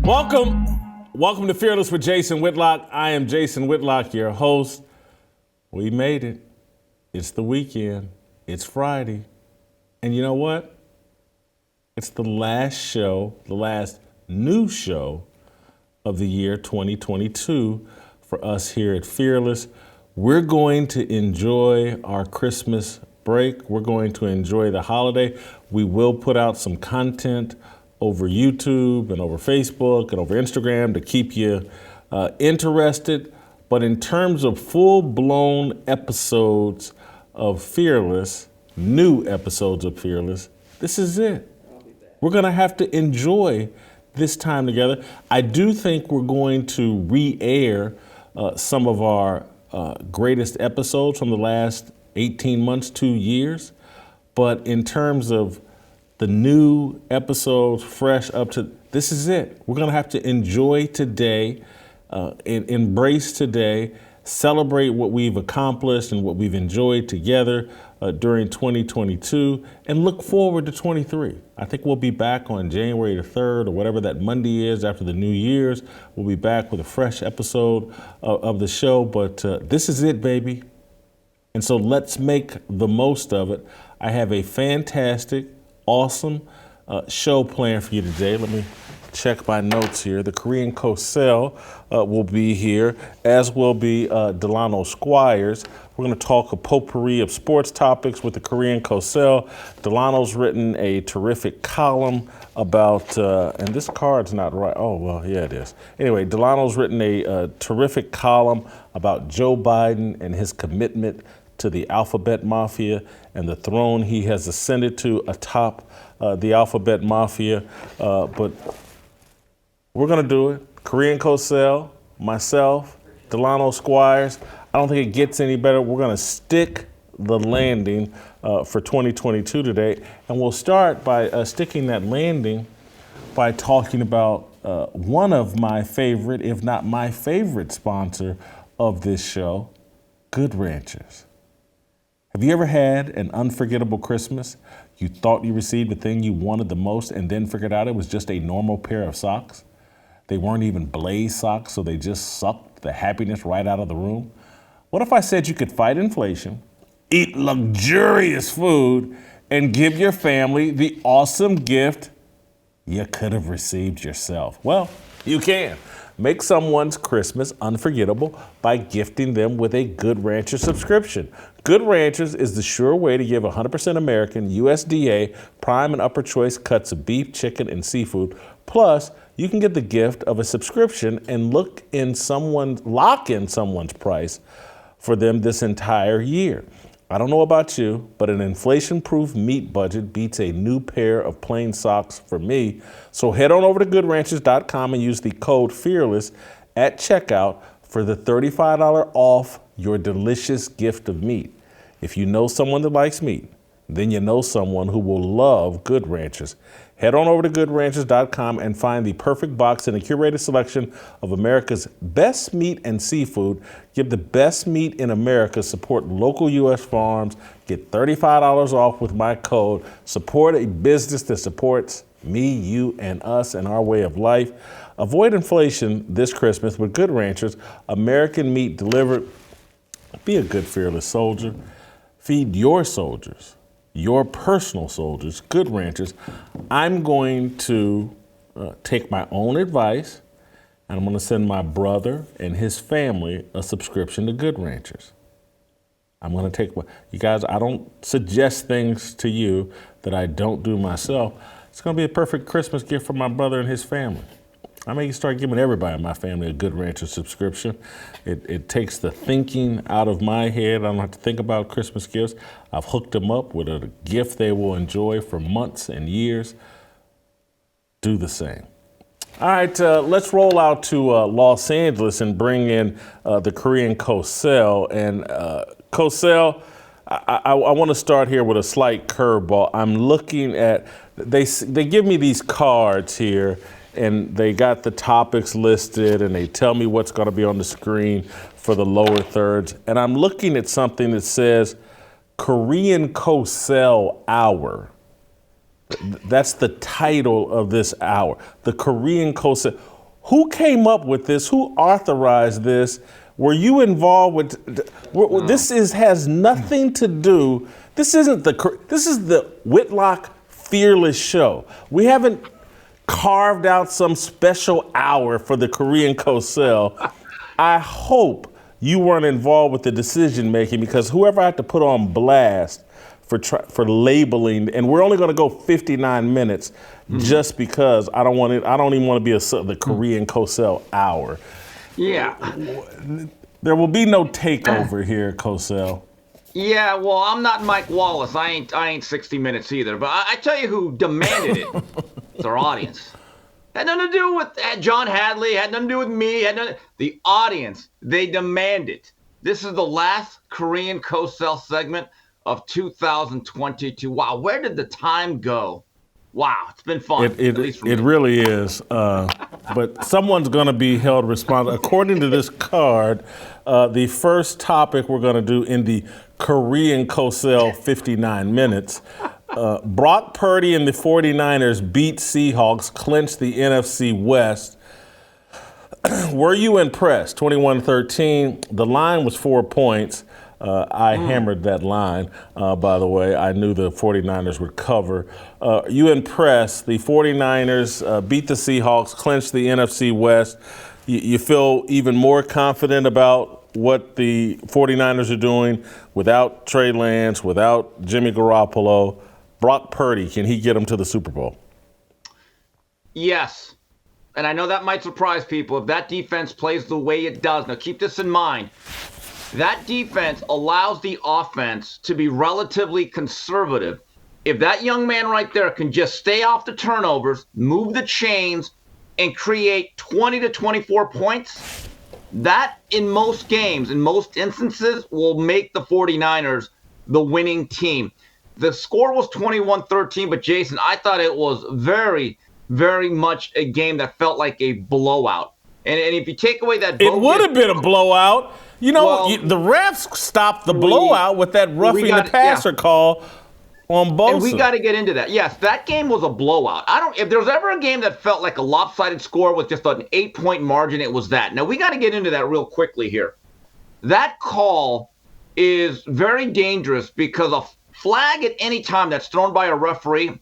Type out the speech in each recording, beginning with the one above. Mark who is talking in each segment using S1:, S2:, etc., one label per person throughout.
S1: Welcome to Fearless with Jason Whitlock. I am Jason Whitlock, your host. We made it. It's the weekend. It's Friday. And you know what? It's the last show, the last new show of the year 2022 for us here at Fearless. We're going to enjoy our Christmas break. We're going to enjoy the holiday. We will put out some content over YouTube and over Facebook and over Instagram to keep you interested. But in terms of full-blown episodes of Fearless, new episodes of Fearless, this is it. We're going to have to enjoy this time together. I do think we're going to re-air some of our greatest episodes from the last 18 months, 2 years. But in terms of the new episodes, fresh up to, this is it. We're going to have to enjoy today, embrace today, celebrate what we've accomplished and what we've enjoyed together during 2022, and look forward to 23. I think we'll be back on January the 3rd or whatever that Monday is after the New Year's. We'll be back with a fresh episode of the show, but this is it, baby. And so let's make the most of it. I have a fantastic, awesome show planned for you today. Let me check my notes here. The Korean Cosell will be here, as will be Delano Squires. We're going to talk a potpourri of sports topics with the Korean Cosell. Delano's written a terrific column about, and this card's not right. Oh, well, yeah, it is. Anyway, Delano's written a terrific column about Joe Biden and his commitment to the alphabet mafia and the throne he has ascended to atop the alphabet mafia. But we're going to do it. Korean Cosell, myself, Delano Squires. I don't think it gets any better. We're going to stick the landing for 2022 today. And we'll start by sticking that landing by talking about one of my favorite, if not my favorite sponsor of this show, Good Ranchers. Have you ever had an unforgettable Christmas? You thought you received the thing you wanted the most and then figured out it was just a normal pair of socks? They weren't even Blaze socks, so they just sucked the happiness right out of the room? What if I said you could fight inflation, eat luxurious food, and give your family the awesome gift you could have received yourself? Well, you can. Make someone's Christmas unforgettable by gifting them with a Good Ranchers subscription. Good Ranchers is the sure way to give 100% American USDA prime and upper choice cuts of beef, chicken, and seafood. Plus, you can get the gift of a subscription and lock in someone's price for them this entire year. I don't know about you, but an inflation-proof meat budget beats a new pair of plain socks for me. So head on over to goodranchers.com and use the code FEARLESS at checkout for the $35 off your delicious gift of meat. If you know someone that likes meat, then you know someone who will love Good Ranchers. Head on over to goodranchers.com and find the perfect box and a curated selection of America's best meat and seafood. Give the best meat in America, support local U.S. farms, get $35 off with my code, support a business that supports me, you, and us and our way of life. Avoid inflation this Christmas with Good Ranchers, American meat delivered. Be a good, fearless soldier. Feed your soldiers, your personal soldiers, Good Ranchers. I'm going to take my own advice, and I'm going to send my brother and his family a subscription to Good Ranchers. I'm going to take, you guys, I don't suggest things to you that I don't do myself. It's going to be a perfect Christmas gift for my brother and his family. I may start giving everybody in my family a Good Rancher subscription. It takes the thinking out of my head. I don't have to think about Christmas gifts. I've hooked them up with a gift they will enjoy for months and years. Do the same. All right, let's roll out to Los Angeles and bring in the Korean Cosell. And Cosell, I want to start here with a slight curveball. I'm looking at, they give me these cards here, and they got the topics listed, and they tell me what's going to be on the screen for the lower thirds. And I'm looking at something that says Korean Cosell Hour. That's the title of this hour. The Korean Cosell. Who came up with this? Who authorized this? Were you involved with? This has nothing to do. This is the Whitlock Fearless Show. We haven't carved out some special hour for the Korean Cosell. I hope you weren't involved with the decision making, because whoever I had to put on blast for labeling, and we're only going to go 59 minutes, just because I don't even want to be the Korean Cosell hour.
S2: Yeah.
S1: There will be no takeover here, Cosell.
S2: Yeah, well, I'm not Mike Wallace. I ain't 60 Minutes either. But I tell you who demanded it. It's our audience. Had nothing to do with John Hadley. Had nothing to do with me. The audience. They demand it. This is the last Korean Cosell segment of 2022. Wow, where did the time go? Wow, it's been fun.
S1: It really is. But someone's going to be held responsible. According to this card, the first topic we're going to do in the Korean Cosell 59 minutes, Brock Purdy and the 49ers beat Seahawks, clinched the NFC West. Were you impressed? 21-13. The line was 4 points. I hammered that line, by the way. I knew the 49ers would cover. You impressed. The 49ers beat the Seahawks, clinched the NFC West. You feel even more confident about what the 49ers are doing without Trey Lance, without Jimmy Garoppolo. Brock Purdy, can he get them to the Super Bowl?
S2: Yes. And I know that might surprise people if that defense plays the way it does. Now, keep this in mind. That defense allows the offense to be relatively conservative. If that young man right there can just stay off the turnovers, move the chains, and create 20 to 24 points, that in most games, in most instances, will make the 49ers the winning team. The score was 21-13, but Jason, I thought it was very, very much a game that felt like a blowout. And if you take away that,
S1: it would have been a blowout. You know, the refs stopped the blowout with that roughing the passer call on Bosa.
S2: And we got to get into that. Yes, that game was a blowout. If there's ever a game that felt like a lopsided score with just an 8-point margin, it was that. Now, we got to get into that real quickly here. That call is very dangerous because a flag at any time that's thrown by a referee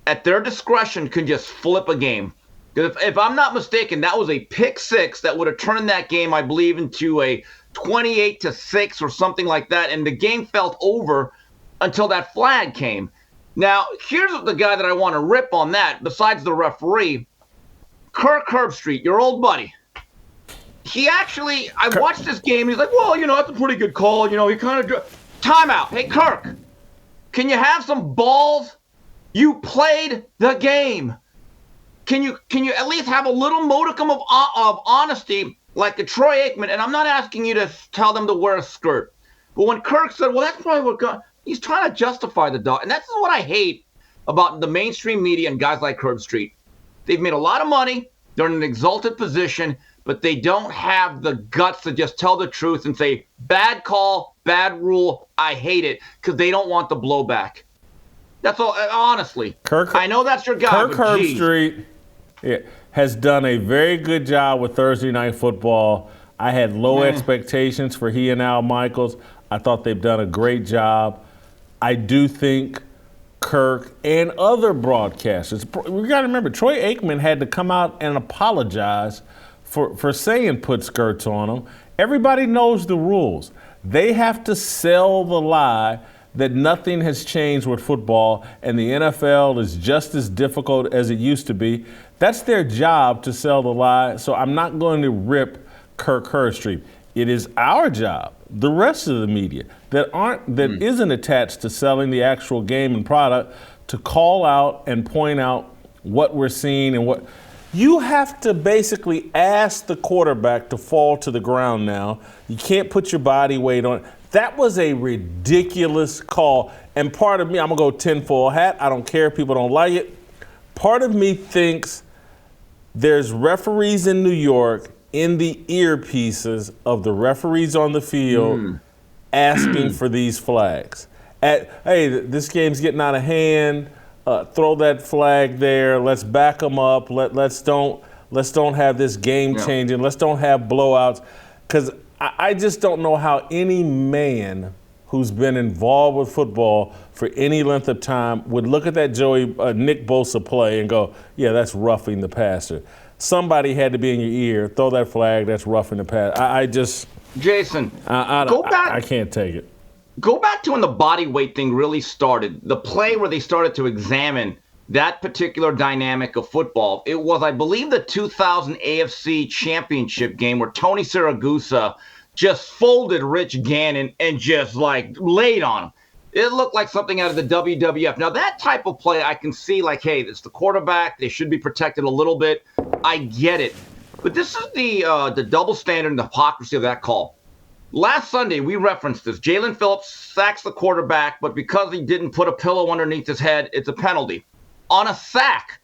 S2: at their discretion can just flip a game. If I'm not mistaken, that was a pick six that would have turned that game, I believe, into a 28-6 or something like that. And the game felt over until that flag came. Now, here's the guy that I want to rip on that, besides the referee, Kirk Herbstreit, your old buddy. He actually, I watched this game. He's like, well, that's a pretty good call. He kind of timeout. Hey, Kirk, can you have some balls? You played the game. Can you at least have a little modicum of honesty like the Troy Aikman? And I'm not asking you to tell them to wear a skirt. But when Kirk said, well, that's probably what he's trying to justify the dog. And that's what I hate about the mainstream media and guys like Herbstreit. They've made a lot of money. They're in an exalted position, but they don't have the guts to just tell the truth and say, bad call, bad rule, I hate it, because they don't want the blowback. That's all, honestly. I know that's your guy.
S1: Kirk Herbstreit has done a very good job with Thursday Night Football. I had low expectations for he and Al Michaels. I thought they've done a great job. I do think Kirk and other broadcasters, we got to remember, Troy Aikman had to come out and apologize for saying put skirts on them. Everybody knows the rules. They have to sell the lie that nothing has changed with football and the NFL is just as difficult as it used to be. That's their job, to sell the lie. So I'm not going to rip Kirk Herbstreit. It is our job, the rest of the media that isn't attached to selling the actual game and product, to call out and point out what we're seeing and what you have to basically ask the quarterback to fall to the ground now. You can't put your body weight on it. That was a ridiculous call. And part of me, I'm going to go tinfoil hat. I don't care if people don't like it. Part of me thinks there's referees in New York in the earpieces of the referees on the field asking for these flags. Hey, this game's getting out of hand. throw that flag there. Let's back them up. Let's don't have this game changing. Let's don't have blowouts, because I just don't know how any man who's been involved with football for any length of time would look at that Nick Bosa play and go, yeah, that's roughing the passer. Somebody had to be in your ear, throw that flag, that's roughing the passer.
S2: Jason,
S1: go back. I can't take it.
S2: Go back to when the body weight thing really started, the play where they started to examine that particular dynamic of football. It was, I believe, the 2000 AFC Championship game where Tony Siragusa just folded Rich Gannon and just laid on him. It looked like something out of the WWF. Now, that type of play, I can see hey, it's the quarterback. They should be protected a little bit. I get it. But this is the double standard and the hypocrisy of that call. Last Sunday, we referenced this. Jalen Phillips sacks the quarterback, but because he didn't put a pillow underneath his head, it's a penalty. On a sack,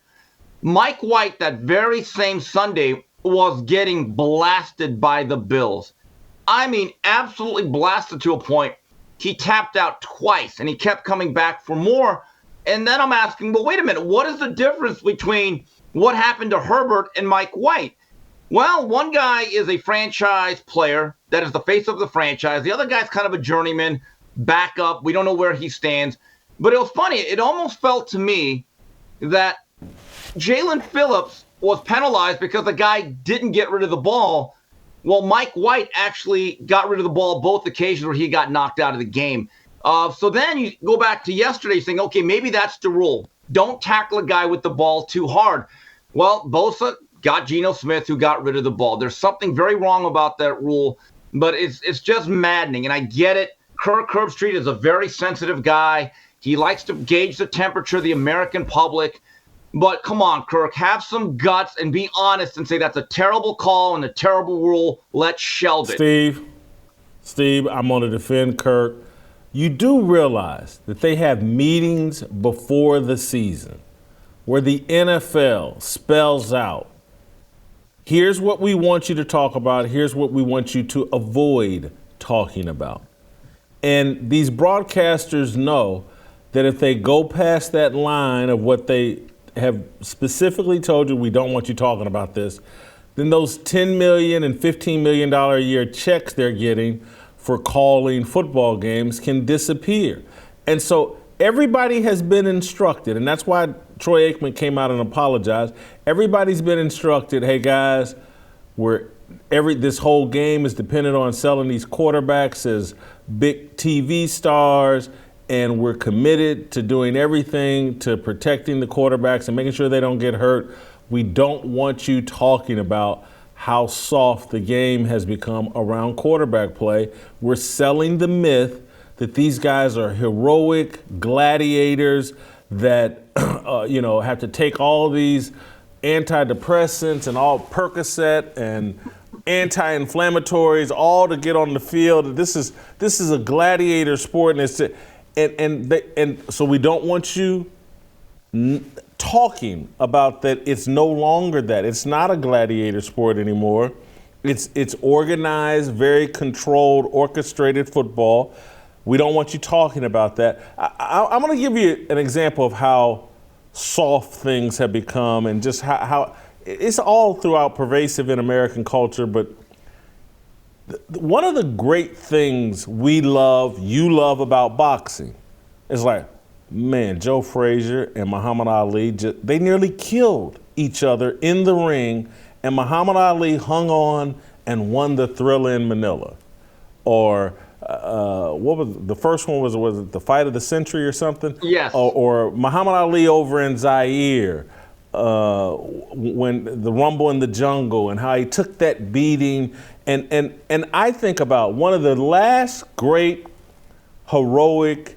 S2: Mike White that very same Sunday was getting blasted by the Bills. I mean, absolutely blasted to a point. He tapped out twice, and he kept coming back for more. And then I'm asking, well, wait a minute. What is the difference between what happened to Herbert and Mike White? Well, one guy is a franchise player that is the face of the franchise. The other guy's kind of a journeyman, backup. We don't know where he stands. But it was funny. It almost felt to me that Jalen Phillips was penalized because the guy didn't get rid of the ball. Well, Mike White actually got rid of the ball both occasions where he got knocked out of the game. So then you go back to yesterday saying, okay, maybe that's the rule. Don't tackle a guy with the ball too hard. Well, Bosa got Geno Smith, who got rid of the ball. There's something very wrong about that rule, but it's just maddening. And I get it. Kirk Herbstreit is a very sensitive guy. He likes to gauge the temperature of the American public. But come on, Kirk, have some guts and be honest and say that's a terrible call and a terrible rule. Let's shelve it.
S1: Steve, I'm going to defend Kirk. You do realize that they have meetings before the season where the NFL spells out, here's what we want you to talk about, here's what we want you to avoid talking about. And these broadcasters know that if they go past that line of what they have specifically told you, we don't want you talking about this, then those $10 million and $15 million a year checks they're getting for calling football games can disappear. And so everybody has been instructed, and that's why Troy Aikman came out and apologized. Everybody's been instructed, hey guys, this whole game is dependent on selling these quarterbacks as big TV stars, and we're committed to doing everything to protecting the quarterbacks and making sure they don't get hurt. We don't want you talking about how soft the game has become around quarterback play. We're selling the myth that these guys are heroic gladiators that have to take all these antidepressants and all Percocet and anti-inflammatories all to get on the field. This is a gladiator sport, and so we don't want you talking about that. It's no longer that. It's not a gladiator sport anymore. It's organized, very controlled, orchestrated football. We don't want you talking about that. I'm going to give you an example of how soft things have become and just how it's all throughout pervasive in American culture. But one of the great things you love about boxing is man, Joe Frazier and Muhammad Ali, they nearly killed each other in the ring, and Muhammad Ali hung on and won the Thrilla in Manila. Or what was the first one? Was it the Fight of the Century or something?
S2: Yes.
S1: Or Muhammad Ali over in Zaire, when the Rumble in the Jungle, and how he took that beating. And I think about one of the last great heroic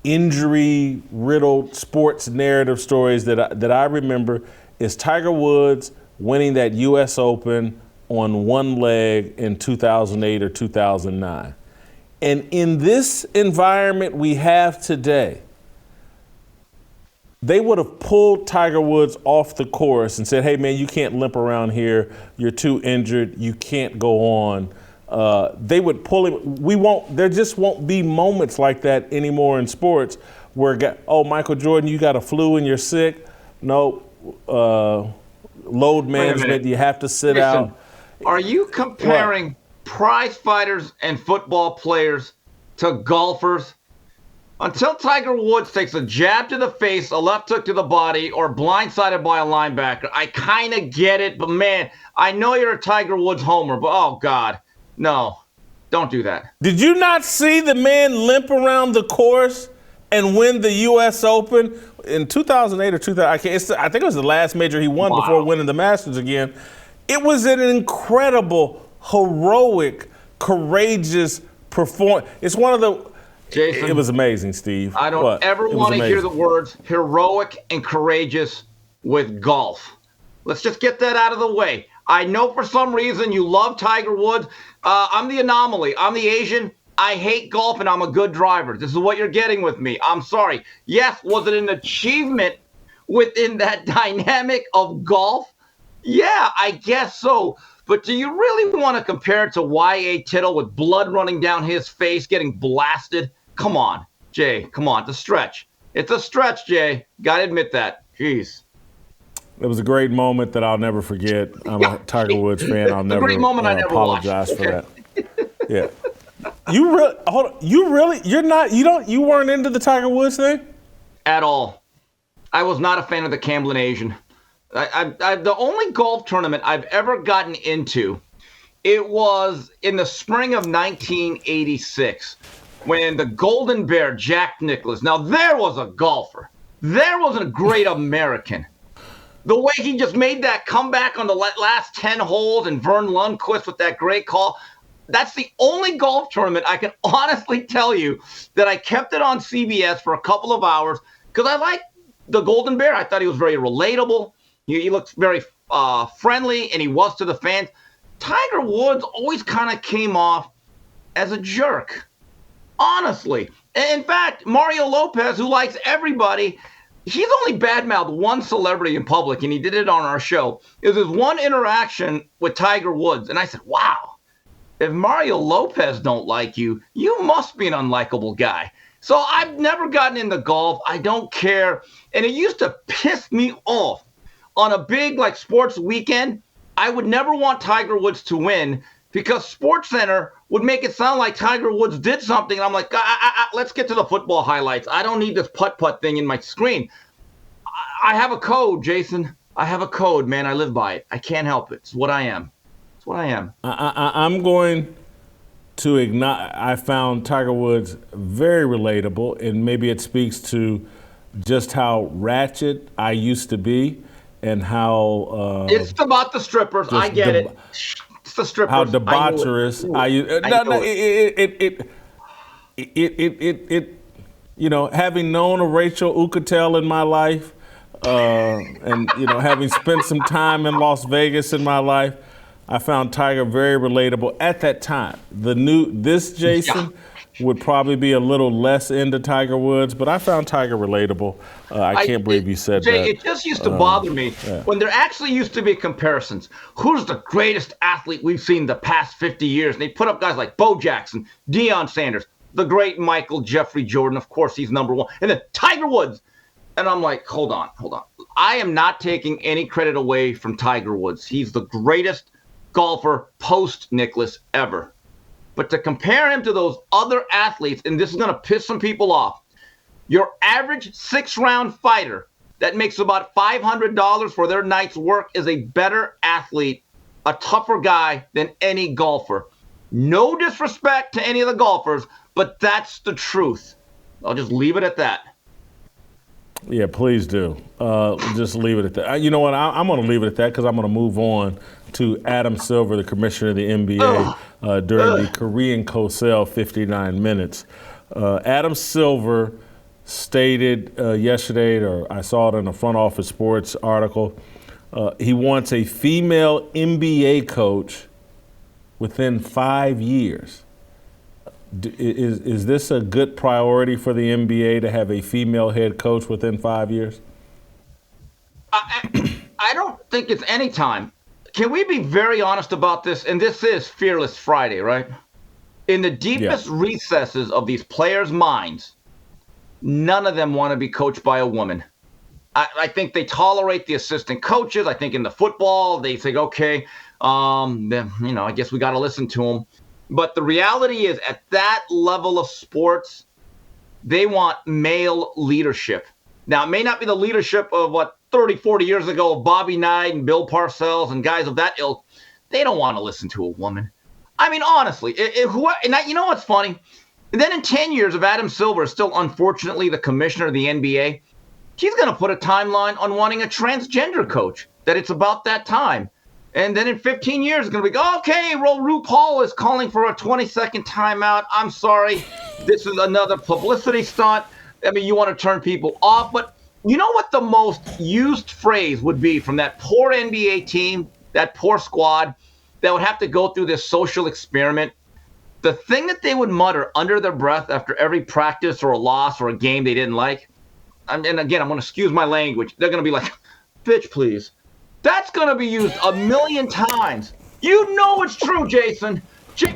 S1: injury-riddled sports narrative stories that I remember is Tiger Woods winning that U.S. Open on one leg in 2008 or 2009. And in this environment we have today, they would have pulled Tiger Woods off the course and said, hey, man, you can't limp around here. You're too injured. You can't go on. They would pull him. There just won't be moments like that anymore in sports where Michael Jordan, you got a flu and you're sick. No, load management. You have to sit out.
S2: Are you comparing prize fighters and football players to golfers? Until Tiger Woods takes a jab to the face, a left hook to the body, or blindsided by a linebacker, I kind of get it. But, man, I know you're a Tiger Woods homer, but, oh, God, no, don't do that.
S1: Did you not see the man limp around the course and win the U.S. Open in 2008 or 2000? I think it was the last major he won before winning the Masters again. It was an incredible, heroic, courageous performance. It's one of the...
S2: Jason,
S1: it was amazing, Steve.
S2: I don't ever want to hear the words heroic and courageous with golf. Let's just get that out of the way. I know for some reason you love Tiger Woods. I'm the anomaly. I'm the Asian. I hate golf, and I'm a good driver. This is what you're getting with me. I'm sorry. Yes, was it an achievement within that dynamic of golf? Yeah, I guess so. But do you really want to compare it to Y.A. Tittle with blood running down his face, getting blasted? Come on, Jay. Come on. It's a stretch. It's a stretch, Jay. Got to admit that. Jeez.
S1: It was a great moment that I'll never forget. I'm a Tiger Woods fan. I'll never apologize for that. Yeah. You really? Hold on. You really? You're not? You don't? You weren't into the Tiger Woods thing?
S2: At all. I was not a fan of the Camblin Asian. The only golf tournament I've ever gotten into, it was in the spring of 1986 when the Golden Bear, Jack Nicklaus. Now, there was a golfer. There was a great American. The way he just made that comeback on the last 10 holes and Vern Lundquist with that great call. That's the only golf tournament I can honestly tell you that I kept it on CBS for a couple of hours because I liked the Golden Bear. I thought he was very relatable. He looked very friendly, and he was to the fans. Tiger Woods always kind of came off as a jerk, honestly. In fact, Mario Lopez, who likes everybody, he's only badmouthed one celebrity in public, and he did it on our show. It was his one interaction with Tiger Woods, and I said, wow, if Mario Lopez don't like you, you must be an unlikable guy. So I've never gotten into golf. I don't care, and it used to piss me off. On a big sports weekend, I would never want Tiger Woods to win because SportsCenter would make it sound like Tiger Woods did something. And I'm like, let's get to the football highlights. I don't need this putt-putt thing in my screen. I have a code, Jason. I have a code, man. I live by it. I can't help it. It's what I am. It's what I am.
S1: I'm going to ignite. I found Tiger Woods very relatable, and maybe it speaks to just how ratchet I used to be. And how
S2: it's about the strippers. I get it. It's the strippers.
S1: How debaucherous having known a Rachel Ucatel in my life, and having spent some time in Las Vegas in my life, I found Tiger very relatable at that time. This Jason would probably be a little less into Tiger Woods, but I found Tiger relatable. I can't believe you said
S2: Jay,
S1: that.
S2: It just used to bother me when there actually used to be comparisons. Who's the greatest athlete we've seen the past 50 years? And they put up guys like Bo Jackson, Deion Sanders, the great Michael Jeffrey Jordan. Of course, he's number one. And then Tiger Woods. And I'm like, hold on. I am not taking any credit away from Tiger Woods. He's the greatest golfer post-Nicklaus ever. But to compare him to those other athletes, and this is going to piss some people off, your average 6-round fighter that makes about $500 for their night's work is a better athlete, a tougher guy than any golfer. No disrespect to any of the golfers, but that's the truth. I'll just leave it at that.
S1: Yeah, please do. Just leave it at that. You know what? I'm going to leave it at that because I'm going to move on to Adam Silver, the commissioner of the NBA, during the Korean Cosell 59 minutes. Adam Silver stated yesterday, or I saw it in a Front Office Sports article, he wants a female NBA coach within 5 years. Is this a good priority for the NBA to have a female head coach within 5 years?
S2: I don't think it's any time. Can we be very honest about this? And this is Fearless Friday, right? In the deepest recesses of these players' minds, none of them want to be coached by a woman. I think they tolerate the assistant coaches. I think in the football, they think, okay, I guess we got to listen to them. But the reality is, at that level of sports, they want male leadership. Now, it may not be the leadership of 30, 40 years ago, Bobby Knight and Bill Parcells and guys of that ilk. They don't want to listen to a woman. I mean, honestly, you know what's funny? And then in 10 years, if Adam Silver is still, unfortunately, the commissioner of the NBA, he's going to put a timeline on wanting a transgender coach, that it's about that time. And then in 15 years, it's going to be, okay, RuPaul is calling for a 20-second timeout. I'm sorry. This is another publicity stunt. I mean, you want to turn people off. But you know what the most used phrase would be from that poor NBA team, that poor squad, that would have to go through this social experiment? The thing that they would mutter under their breath after every practice or a loss or a game they didn't like, and again, I'm going to excuse my language, they're going to be like, bitch, please. That's going to be used a million times. You know it's true, Jason.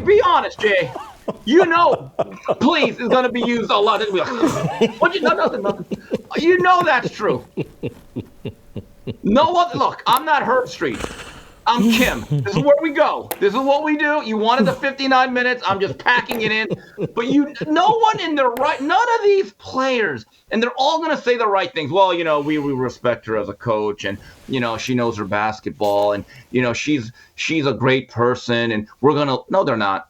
S2: Be honest, Jay. You know, please, is going to be used a lot. They're going to be like, what? Nothing. You know that's true. No other. Look, I'm not Herb Street. I'm Kim. This is where we go. This is what we do. You wanted the 59 minutes. I'm just packing it in. But no one in their right, none of these players, and they're all going to say the right things. Well, we respect her as a coach, and, she knows her basketball, and, she's a great person, and we're going to, no, they're not.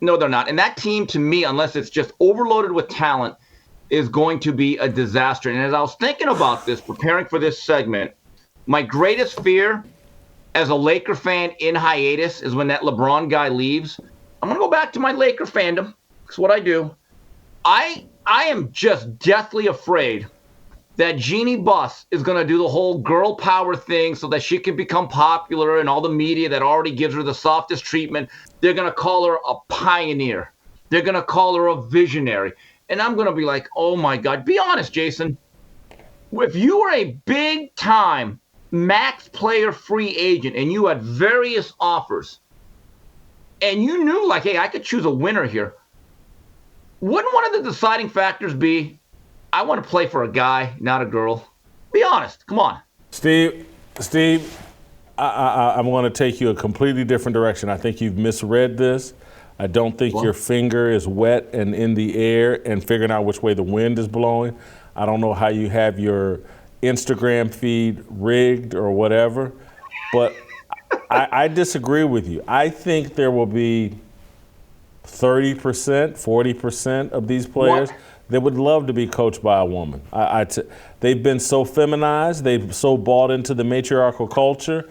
S2: No, they're not. And that team, to me, unless it's just overloaded with talent, is going to be a disaster. And as I was thinking about this, preparing for this segment, my greatest fear as a Laker fan in hiatus is when that LeBron guy leaves. I'm going to go back to my Laker fandom. That's what I do. I am just deathly afraid that Jeannie Buss is going to do the whole girl power thing so that she can become popular, and all the media that already gives her the softest treatment, they're going to call her a pioneer. They're going to call her a visionary. And I'm going to be like, oh, my God. Be honest, Jason. If you were a big-time max player free agent and you had various offers and you knew, like, hey, I could choose a winner here, wouldn't one of the deciding factors be, I want to play for a guy, not a girl? Be honest. Come on.
S1: Steve, I'm going to take you a completely different direction. I think you've misread this. I don't think your finger is wet and in the air and figuring out which way the wind is blowing. I don't know how you have your Instagram feed rigged or whatever, but I disagree with you. I think there will be 30%, 40% of these players that would love to be coached by a woman. They've been so feminized, they've so bought into the matriarchal culture,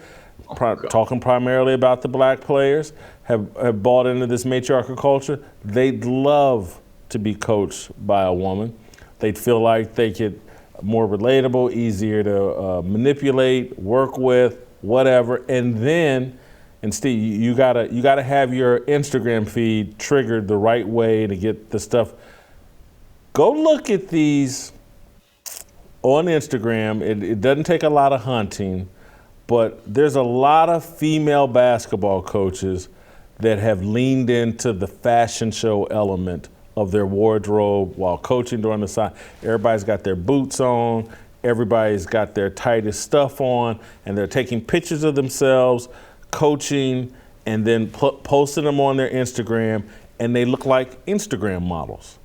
S1: talking primarily about the black players, have bought into this matriarchal culture. They'd love to be coached by a woman. They'd feel like they could more relatable, easier to manipulate, work with, whatever. And Steve, you gotta have your Instagram feed triggered the right way to get the stuff. Go look at these on Instagram. It doesn't take a lot of hunting, but there's a lot of female basketball coaches that have leaned into the fashion show element of their wardrobe while coaching during the side. Everybody's got their boots on, everybody's got their tightest stuff on, and they're taking pictures of themselves coaching and then posting them on their Instagram, and they look like Instagram models.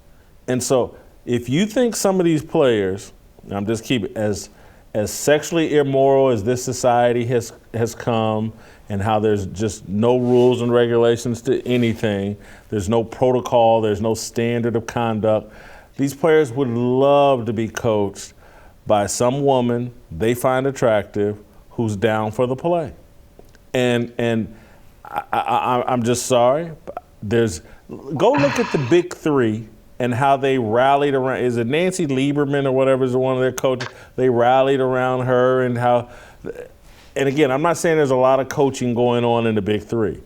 S1: And so if you think some of these players, I'm just keeping as sexually immoral as this society has come, and how there's just no rules and regulations to anything, there's no protocol, there's no standard of conduct, these players would love to be coached by some woman they find attractive who's down for the play. And I'm just sorry. Go look at the big three and how they rallied around. Is it Nancy Lieberman or whatever is one of their coaches? They rallied around her, and how. And again, I'm not saying there's a lot of coaching going on in the big three,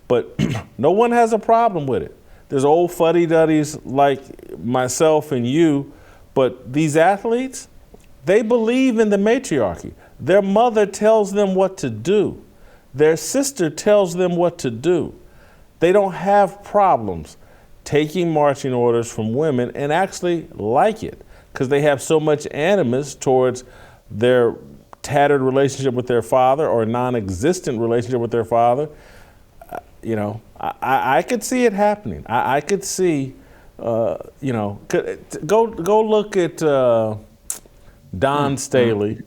S1: but no one has a problem with it. There's old fuddy-duddies like myself and you, but these athletes, they believe in the matriarchy. Their mother tells them what to do. Their sister tells them what to do. They don't have problems taking marching orders from women and actually like it. because they have so much animus towards their tattered relationship with their father or non-existent relationship with their father. I could see it happening. I could see, go look at Dawn Staley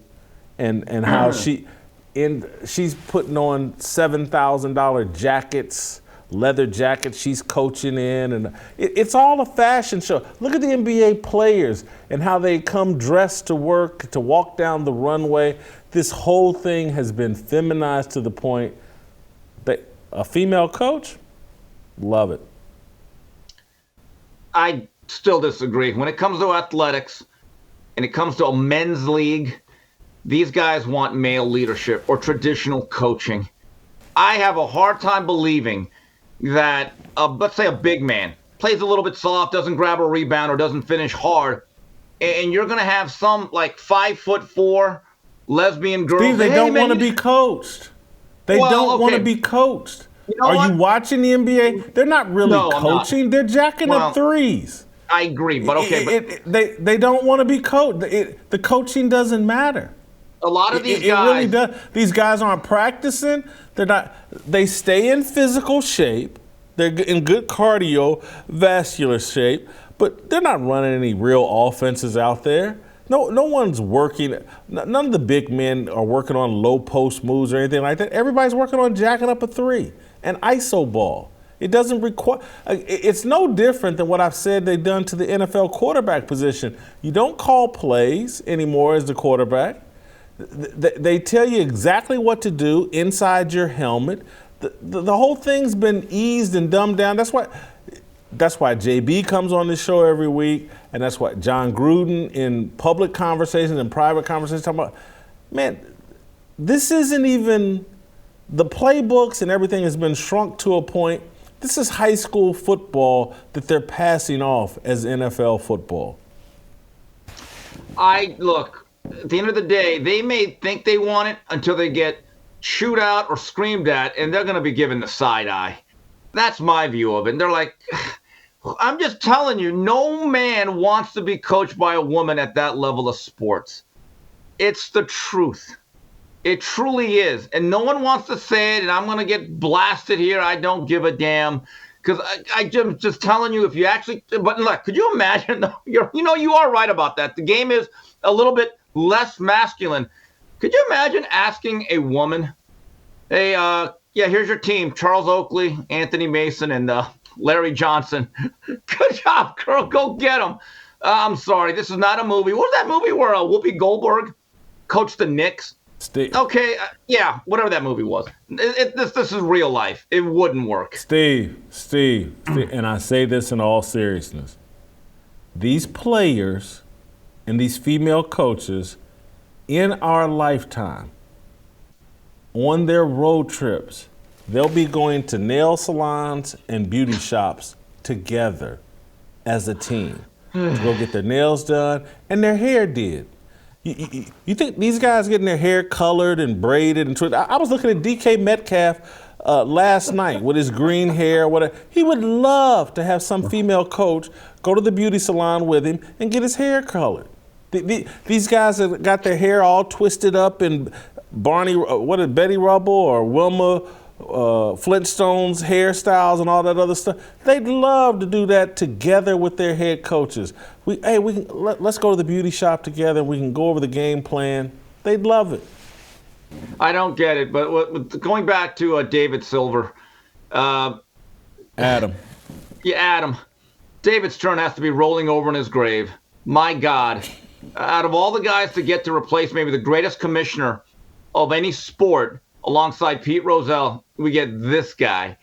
S1: and how she's putting on $7,000 jackets, leather jackets she's coaching in, and it's all a fashion show. Look at the NBA players and how they come dressed to work, to walk down the runway. This whole thing has been feminized to the point that a female coach, love it.
S2: I still disagree. When it comes to athletics and it comes to a men's league, these guys want male leadership or traditional coaching. I have a hard time believing that, let's say a big man plays a little bit soft, doesn't grab a rebound or doesn't finish hard, and you're going to have some like 5'4" lesbian girl.
S1: Steve, they don't want to be coached. They don't want to be coached. Are you watching the NBA? They're not really coaching. They're jacking up threes.
S2: I agree, but okay.
S1: They don't want to be coached. The coaching doesn't matter.
S2: A lot of these guys.
S1: It really does. These guys aren't practicing. They're not. They stay in physical shape. They're in good cardiovascular shape, but they're not running any real offenses out there. No one's working. None of the big men are working on low post moves or anything like that. Everybody's working on jacking up a three and iso ball. It doesn't require. It's no different than what I've said they've done to the NFL quarterback position. You don't call plays anymore as the quarterback. They tell you exactly what to do inside your helmet. The whole thing's been eased and dumbed down. That's why JB comes on this show every week, and that's why John Gruden in public conversations and private conversations talking about, man, this isn't even, the playbooks and everything has been shrunk to a point. This is high school football that they're passing off as NFL football.
S2: Look, at the end of the day, they may think they want it until they get chewed out or screamed at, and they're going to be given the side eye. That's my view of it. And they're like, I'm just telling you, no man wants to be coached by a woman at that level of sports. It's the truth. It truly is. And no one wants to say it, and I'm going to get blasted here. I don't give a damn. Because I'm just telling you, if you actually, but look, could you imagine, you are right about that. The game is a little bit less masculine. Could you imagine asking a woman, hey, here's your team, Charles Oakley, Anthony Mason, and Larry Johnson. Good job, girl. Go get them. I'm sorry. This is not a movie. What was that movie where Whoopi Goldberg coached the Knicks?
S1: Steve.
S2: Okay, whatever that movie was. This is real life. It wouldn't work.
S1: Steve, and I say this in all seriousness. These players and these female coaches in our lifetime, on their road trips, they'll be going to nail salons and beauty shops together as a team to go get their nails done and their hair did. You think these guys getting their hair colored and braided and twisted? I was looking at DK Metcalf last night with his green hair. Whatever. He would love to have some female coach go to the beauty salon with him and get his hair colored. These guys have got their hair all twisted up in Betty Rubble or Wilma Flintstone's hairstyles and all that other stuff. They'd love to do that together with their head coaches. Let's go to the beauty shop together and we can go over the game plan. They'd love it.
S2: I don't get it, but going back to David Silver.
S1: Adam.
S2: Yeah, Adam. David Stern has to be rolling over in his grave. My God. Out of all the guys to get to replace maybe the greatest commissioner of any sport alongside Pete Rozelle, we get this guy.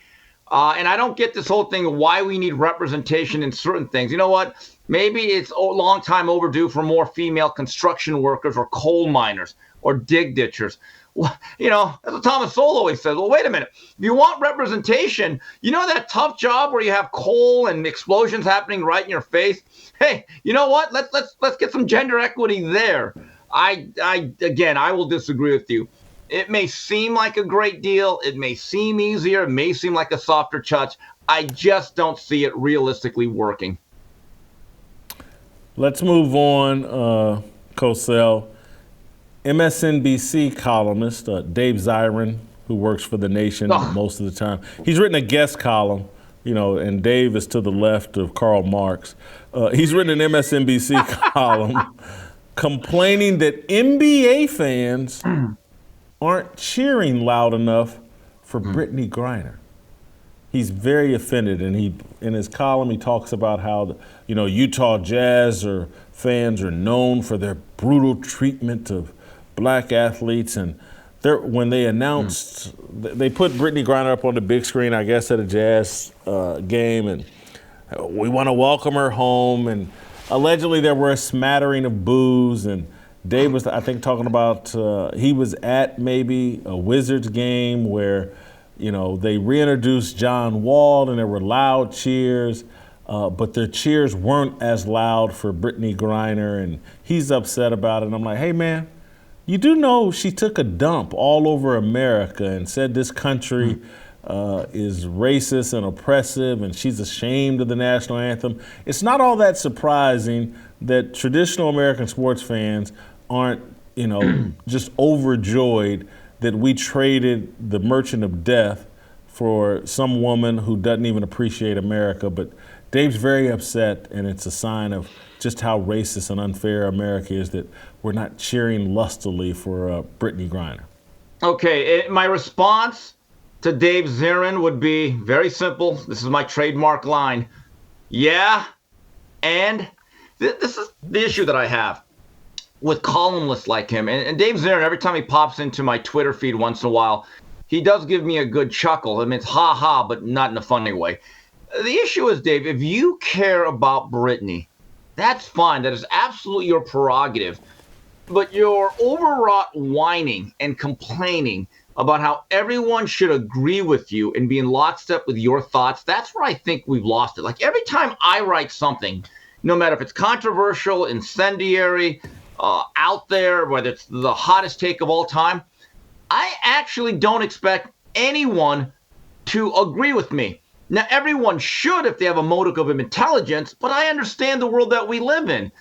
S2: And I don't get this whole thing of why we need representation in certain things. You know what? Maybe it's a long time overdue for more female construction workers or coal miners or dig ditchers. Well, as Thomas Sowell always says, well, wait a minute. If you want representation, that tough job where you have coal and explosions happening right in your face? Hey, you know what? Let's get some gender equity there. I will disagree with you. It may seem like a great deal. It may seem easier. It may seem like a softer touch. I just don't see it realistically working.
S1: Let's move on, Cosell. MSNBC columnist Dave Zirin, who works for The Nation most of the time. He's written a guest column, and Dave is to the left of Karl Marx. He's written an MSNBC column complaining that NBA fans aren't cheering loud enough for Brittney Griner. He's very offended, and in his column he talks about how Utah Jazz fans are known for their brutal treatment of black athletes, and when they announced, they put Brittney Griner up on the big screen, I guess, at a Jazz game, and we want to welcome her home, and allegedly there were a smattering of boos, and Dave was, I think, talking about he was at maybe a Wizards game where they reintroduced John Wall and there were loud cheers, but their cheers weren't as loud for Brittney Griner, and he's upset about it. And I'm like, hey, man, you do know she took a dump all over America and said this country is racist and oppressive, and she's ashamed of the national anthem. It's not all that surprising that traditional American sports fans aren't, just overjoyed that we traded the Merchant of Death for some woman who doesn't even appreciate America. But Dave's very upset, and it's a sign of just how racist and unfair America is that we're not cheering lustily for Brittney Griner. Okay,
S2: my response to Dave Zirin would be very simple. This is my trademark line. Yeah, and this is the issue that I have with columnists like him. And Dave Zirin, every time he pops into my Twitter feed once in a while, he does give me a good chuckle. I mean, it's ha-ha, but not in a funny way. The issue is, Dave, if you care about Brittney, that's fine. That is absolutely your prerogative. But your overwrought whining and complaining about how everyone should agree with you and be in lockstep with your thoughts, that's where I think we've lost it. Like every time I write something, no matter if it's controversial, incendiary, out there, whether it's the hottest take of all time, I actually don't expect anyone to agree with me. Now, everyone should if they have a modicum of intelligence, but I understand the world that we live in.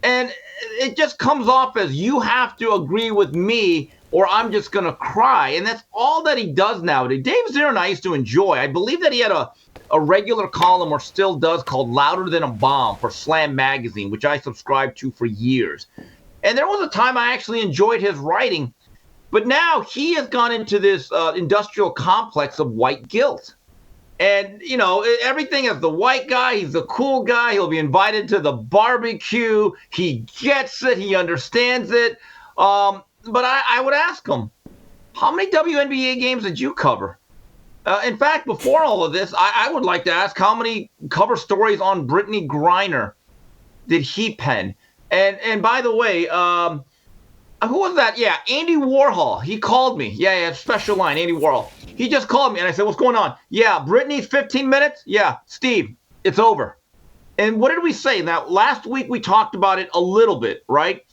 S2: And it just comes off as you have to agree with me or I'm just going to cry. And that's all that he does nowadays. Dave Zirin I used to enjoy. I believe that he had a regular column, or still does, called Louder Than a Bomb for Slam Magazine, which I subscribed to for years. And there was a time I actually enjoyed his writing. But now he has gone into this industrial complex of white guilt. And, everything as the white guy, he's the cool guy. He'll be invited to the barbecue. He gets it. He understands it. But I would ask him, how many WNBA games did you cover? In fact, before all of this, I would like to ask how many cover stories on Brittney Griner did he pen? And by the way, who was that? Yeah, Andy Warhol. He called me. Yeah, special line, Andy Warhol. He just called me, and I said, what's going on? Yeah, Brittney's 15 minutes? Yeah, Steve, it's over. And what did we say? Now, last week we talked about it a little bit, right?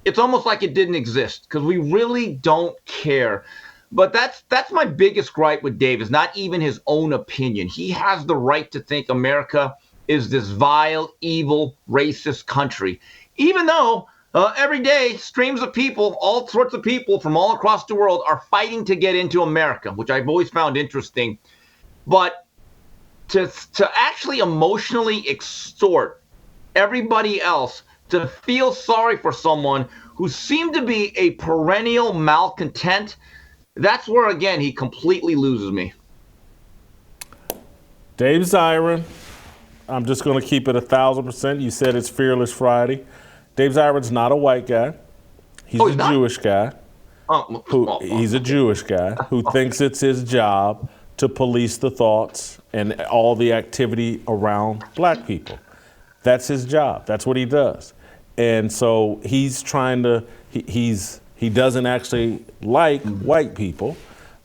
S2: It's almost like it didn't exist because we really don't care. But that's my biggest gripe with Dave, is not even his own opinion. He has the right to think America is this vile, evil, racist country, even though every day streams of people, all sorts of people from all across the world are fighting to get into America, which I've always found interesting. But to actually emotionally extort everybody else to feel sorry for someone who seemed to be a perennial malcontent, that's where, again, he completely loses me.
S1: Dave Zirin, I'm just going to keep it 1,000%. You said it's Fearless Friday. Dave Zirin's not a white guy. He's a Jewish guy. He's a Jewish guy who thinks it's his job to police the thoughts and all the activity around black people. That's his job. That's what he does. And so he's trying to, he doesn't actually like white people,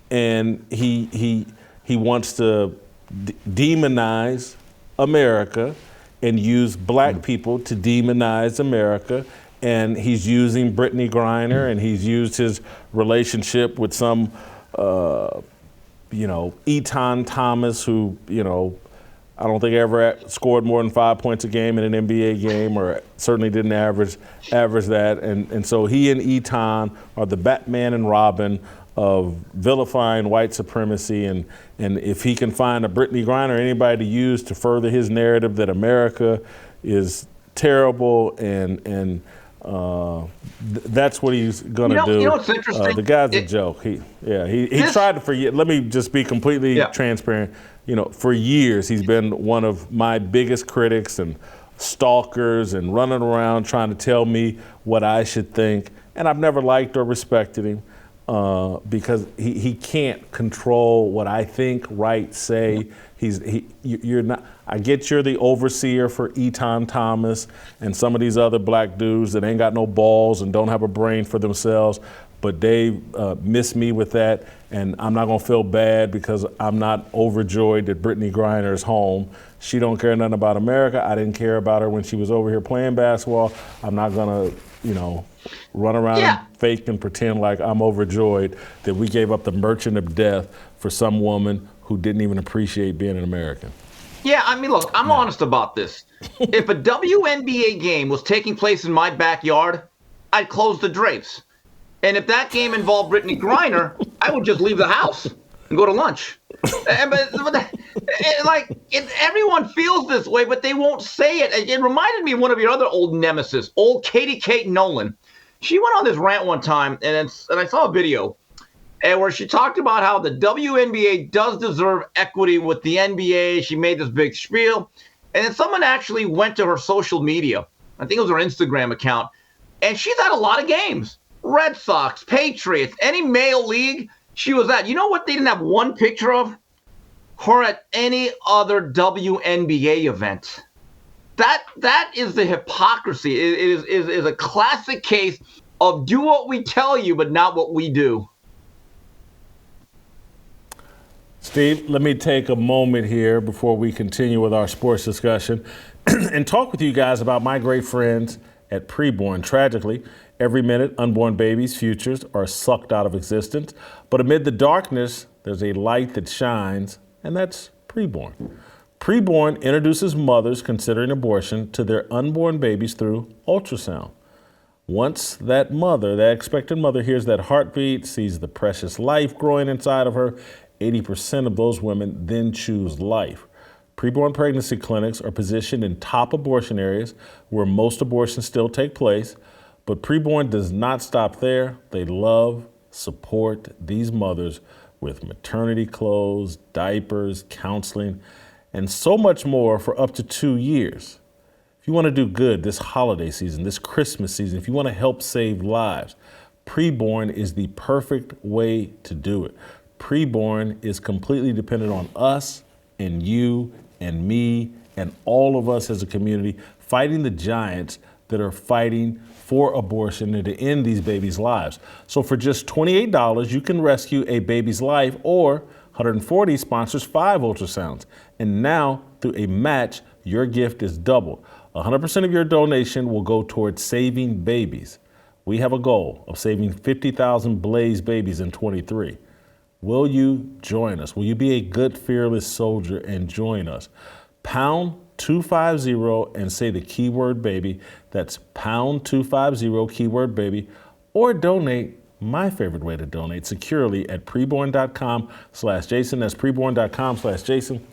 S1: and he wants to demonize America and use black people to demonize America. And he's using Brittney Griner, and he's used his relationship with some, Eton Thomas, who, I don't think I ever scored more than 5 points a game in an NBA game, or certainly didn't average that. And so he and Eton are the Batman and Robin of vilifying white supremacy. And if he can find a Brittney Griner or anybody to use to further his narrative that America is terrible and that's what he's going to do.
S2: You know what's interesting?
S1: The guy's a joke. He tried to forget. Let me just be completely transparent. For years he's been one of my biggest critics and stalkers and running around trying to tell me what I should think. And I've never liked or respected him because he can't control what I think, write, say. You're not. I get you're the overseer for Eton Thomas and some of these other black dudes that ain't got no balls and don't have a brain for themselves, but they miss me with that, and I'm not gonna feel bad because I'm not overjoyed that Brittney Griner is home. She don't care nothing about America. I didn't care about her when she was over here playing basketball. I'm not gonna, run around and fake and pretend like I'm overjoyed that we gave up the merchant of death for some woman who didn't even appreciate being an American.
S2: Yeah, I mean, look, I'm honest about this. If a WNBA game was taking place in my backyard, I'd close the drapes. And if that game involved Brittney Griner, I would just leave the house and go to lunch. Everyone feels this way, but they won't say it. It reminded me of one of your other old nemesis, old Katie Kate Nolan. She went on this rant one time, and I saw a video where she talked about how the WNBA does deserve equity with the NBA. She made this big spiel. And then someone actually went to her social media. I think it was her Instagram account. And she's had a lot of games. Red Sox, Patriots, any male league she was at. You know what they didn't have one picture of? Her at any other WNBA event. That is the hypocrisy. It is a classic case of do what we tell you, but not what we do.
S1: Steve, let me take a moment here before we continue with our sports discussion and talk with you guys about my great friends at Preborn. Tragically, every minute, unborn babies' futures are sucked out of existence. But amid the darkness, there's a light that shines, and that's Preborn. Preborn introduces mothers considering abortion to their unborn babies through ultrasound. Once that expectant mother, hears that heartbeat, sees the precious life growing inside of her, 80% of those women then choose life. Preborn pregnancy clinics are positioned in top abortion areas where most abortions still take place, but Preborn does not stop there. They love, support these mothers with maternity clothes, diapers, counseling, and so much more for up to 2 years. If you want to do good this holiday season, this Christmas season, if you want to help save lives, Preborn is the perfect way to do it. Preborn is completely dependent on us and you and me and all of us as a community fighting the giants that are fighting for abortion and to end these babies' lives. So for just $28, you can rescue a baby's life, or $140 sponsors 5 ultrasounds. And now, through a match, your gift is doubled. 100% of your donation will go towards saving babies. We have a goal of saving 50,000 Blaze babies in 23. Will you join us? Will you be a good, fearless soldier and join us? Pound 250 and say the keyword baby. That's pound 250 keyword baby, or donate. My favorite way to donate securely at preborn.com/Jason. That's preborn.com/Jason.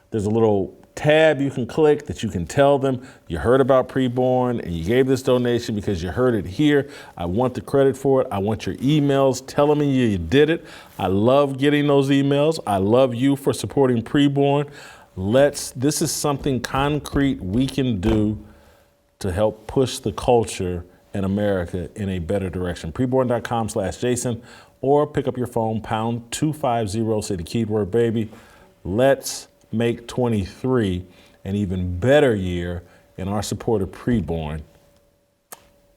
S1: There's a little tab you can click that you can tell them you heard about Preborn and you gave this donation because you heard it here. I want the credit for it. I want your emails telling me you did it. I love getting those emails. I love you for supporting Preborn. This is something concrete we can do to help push the culture in America in a better direction. Preborn.com/Jason, or pick up your phone, pound 250, say the keyword baby. Let's make 23 an even better year in our support of Preborn.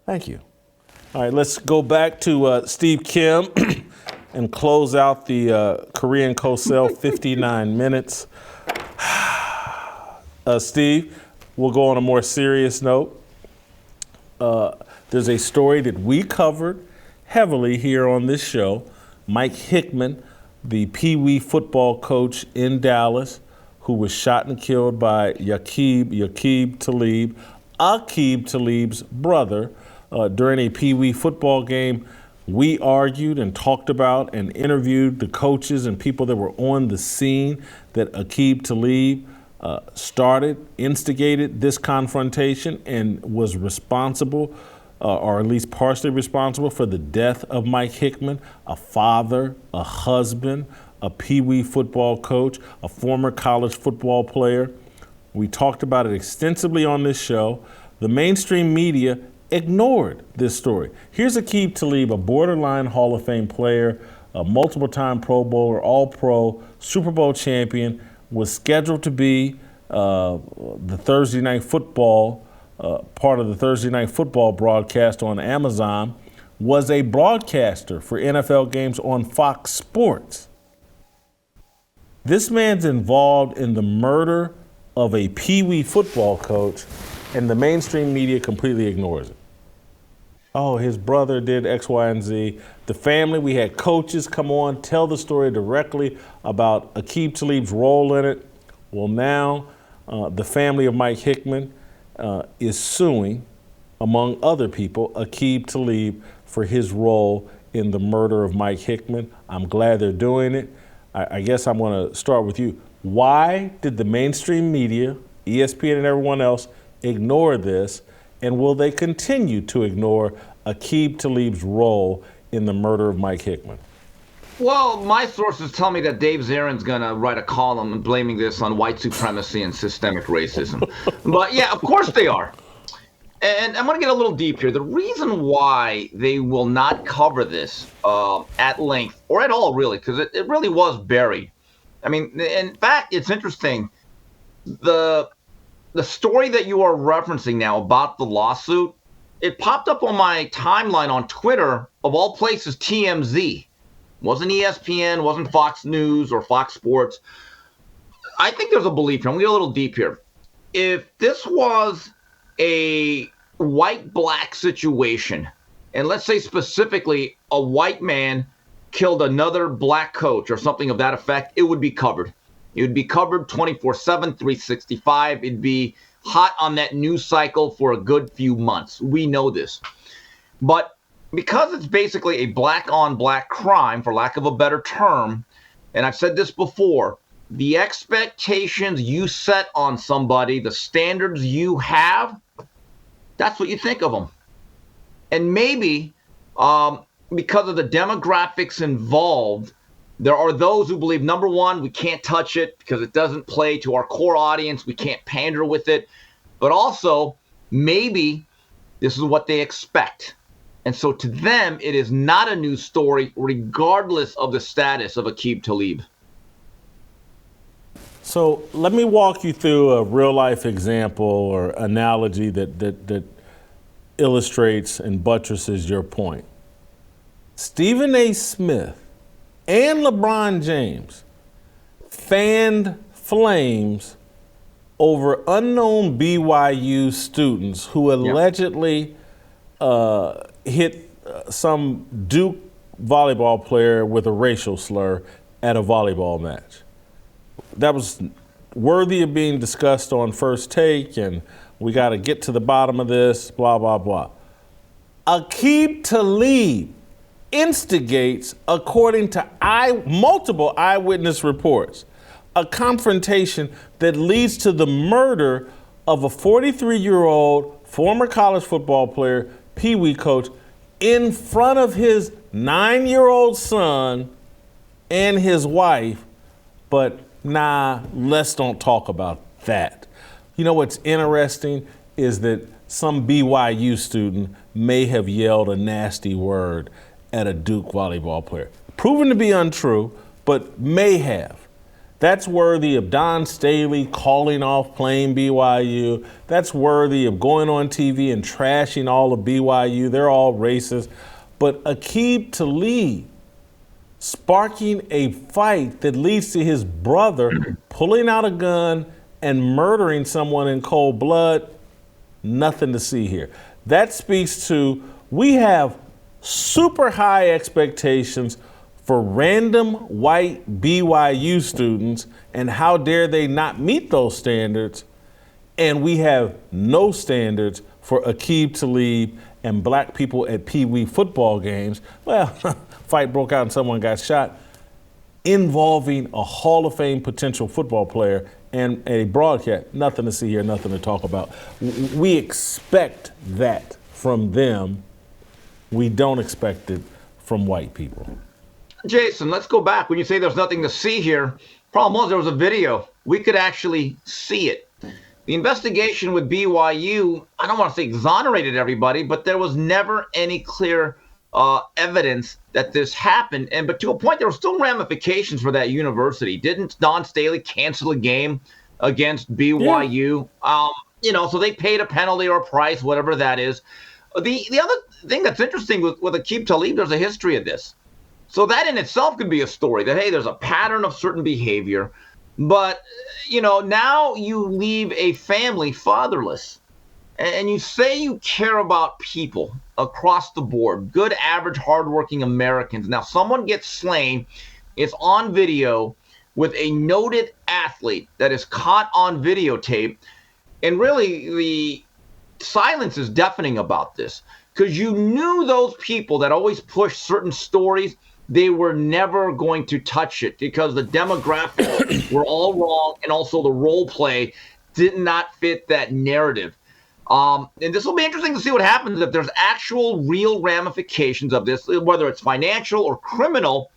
S1: Thank you. All right, let's go back to Steve Kim and close out the Korean Cosell 59 minutes. Steve, we'll go on a more serious note. There's a story that we covered heavily here on this show. Mike Hickman, the Pee Wee football coach in Dallas, who was shot and killed by Aqib Talib's brother, during a Pee Wee football game. We argued and talked about and interviewed the coaches and people that were on the scene that Aqib Talib instigated this confrontation and was responsible, or at least partially responsible, for the death of Mike Hickman, a father, a husband, a Pee Wee football coach, a former college football player. We talked about it extensively on this show. The mainstream media ignored this story. Here's Aqib Talib, a borderline Hall of Fame player, a multiple-time Pro Bowler, All-Pro, Super Bowl champion, was scheduled to be the Thursday Night Football, part of the Thursday Night Football broadcast on Amazon, was a broadcaster for NFL games on Fox Sports. This man's involved in the murder of a Pee Wee football coach, and the mainstream media completely ignores it. Oh, his brother did X, Y, and Z. The family, we had coaches come on, tell the story directly about Aqib Talib's role in it. Well, now the family of Mike Hickman is suing, among other people, Aqib Talib for his role in the murder of Mike Hickman. I'm glad they're doing it. I guess I'm going to start with you. Why did the mainstream media, ESPN and everyone else, ignore this? And will they continue to ignore Aqib Talib's role in the murder of Mike Hickman?
S2: Well, my sources tell me that Dave Zarin's going to write a column blaming this on white supremacy and systemic racism. But yeah, of course they are. And I'm going to get a little deep here. The reason why they will not cover this at length, or at all really, because it really was buried. I mean, in fact, it's interesting. The story that you are referencing now about the lawsuit, it popped up on my timeline on Twitter, of all places, TMZ. Wasn't ESPN, wasn't Fox News or Fox Sports. I think there's a belief here. I'm going to get a little deep here. If this was a white-black situation, and let's say specifically a white man killed another black coach or something of that effect, it would be covered. It would be covered 24/7, 365. It'd be hot on that news cycle for a good few months. We know this. But because it's basically a black-on-black crime, for lack of a better term, and I've said this before, the expectations you set on somebody, the standards you have, that's what you think of them. And maybe because of the demographics involved, there are those who believe, number one, we can't touch it because it doesn't play to our core audience. We can't pander with it. But also, maybe this is what they expect. And so to them, it is not a news story, regardless of the status of Aqib Talib.
S1: So let me walk you through a real-life example or analogy that illustrates and buttresses your point. Stephen A. Smith and LeBron James fanned flames over unknown BYU students who allegedly hit some Duke volleyball player with a racial slur at a volleyball match. That was worthy of being discussed on First Take, and we got to get to the bottom of this, blah, blah, blah. Aqib Talib instigates, according to multiple eyewitness reports, a confrontation that leads to the murder of a 43-year-old former college football player, Pee Wee coach, in front of his 9-year-old son and his wife. But nah, let's don't talk about that. You know what's interesting is that some BYU student may have yelled a nasty word at a Duke volleyball player. Proven to be untrue, but may have. That's worthy of Don Staley calling off playing BYU. That's worthy of going on TV and trashing all of BYU. They're all racist. But Aqib Talib sparking a fight that leads to his brother pulling out a gun and murdering someone in cold blood, nothing to see here. That speaks to, we have super high expectations for random white BYU students, and how dare they not meet those standards? And we have no standards for Aqib Talib and black people at Pee Wee football games. Well, fight broke out and someone got shot, involving a Hall of Fame potential football player and a broadcast. Nothing to see here, nothing to talk about. We expect that from them. We don't expect it from white people.
S2: Jason, let's go back. When you say there's nothing to see here, problem was there was a video. We could actually see it. The investigation with BYU, I don't want to say exonerated everybody, but there was never any clear evidence that this happened. But to a point, there were still ramifications for that university. Didn't Don Staley cancel a game against BYU? Yeah. So they paid a penalty or a price, whatever that is. The other thing that's interesting with Aqib Talib, there's a history of this. So that in itself could be a story that, hey, there's a pattern of certain behavior. But, now you leave a family fatherless. And you say you care about people across the board, good, average, hardworking Americans. Now, someone gets slain. It's on video with a noted athlete that is caught on videotape. And really, the silence is deafening about this, because you knew those people that always push certain stories, they were never going to touch it because the demographics were all wrong, and also the role play did not fit that narrative. And this will be interesting to see what happens if there's actual real ramifications of this, whether it's financial or criminal.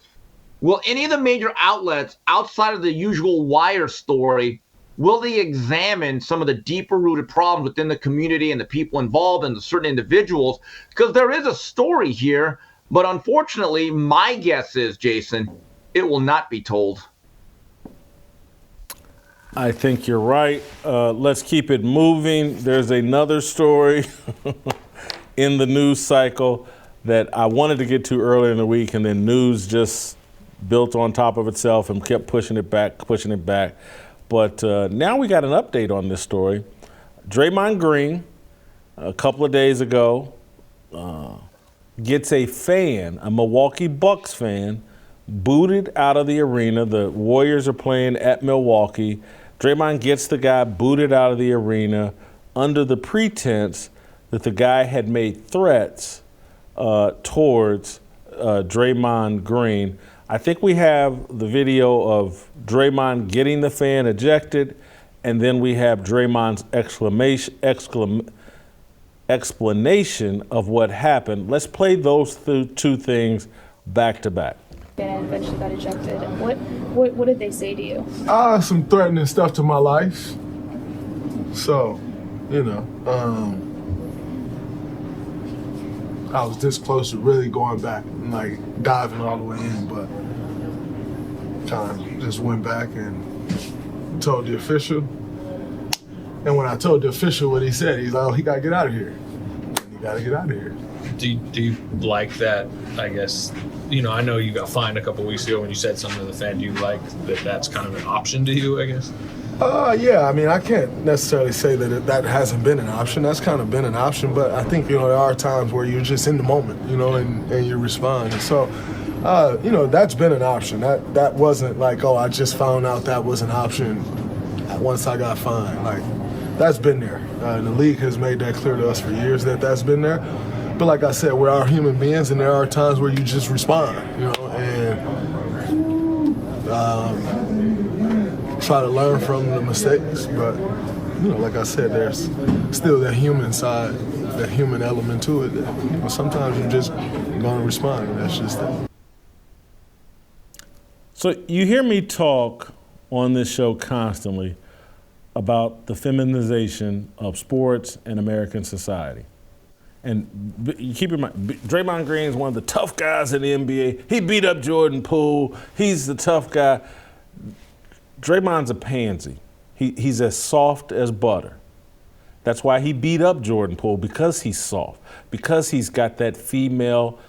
S2: Will any of the major outlets outside of the usual wire story, will they examine some of the deeper rooted problems within the community and the people involved and the certain individuals? Because there is a story here, but unfortunately, my guess is, Jason, it will not be told.
S1: I think you're right. Let's keep it moving. There's another story in the news cycle that I wanted to get to earlier in the week, and then news just built on top of itself and kept pushing it back. But now we got an update on this story. Draymond Green, a couple of days ago, gets a fan, a Milwaukee Bucks fan, booted out of the arena. The Warriors are playing at Milwaukee. Draymond gets the guy booted out of the arena under the pretense that the guy had made threats towards Draymond Green. I think we have the video of Draymond getting the fan ejected, and then we have Draymond's explanation of what happened. Let's play those two things back to back.
S3: And eventually got ejected. What did they say to you?
S4: Some threatening stuff to my life. So, I was this close to really going back and like diving all the way in, but kind of just went back and told the official. And when I told the official what he said, he's like, "Oh, he gotta get out of here. He gotta get out of here."
S5: Do you like that? I guess, I know you got fined a couple weeks ago when you said something to the fan. Do you like that that's kind of an option to you, I guess?
S4: Yeah, I mean, I can't necessarily say that that hasn't been an option. That's kind of been an option, but I think, there are times where you're just in the moment, and you respond. And so, that's been an option. That wasn't like, oh, I just found out that was an option once I got fined. Like, that's been there. The league has made that clear to us for years that that's been there. But like I said, we are human beings, and there are times where you just respond, and try to learn from the mistakes. But, like I said, there's still that human side, that human element to it. That, sometimes you're just going to respond, and that's just it.
S1: So you hear me talk on this show constantly about the feminization of sports and American society. And you keep in mind, Draymond Green is one of the tough guys in the NBA. He beat up Jordan Poole. He's the tough guy. Draymond's a pansy. He's as soft as butter. That's why he beat up Jordan Poole, because he's soft, because he's got that female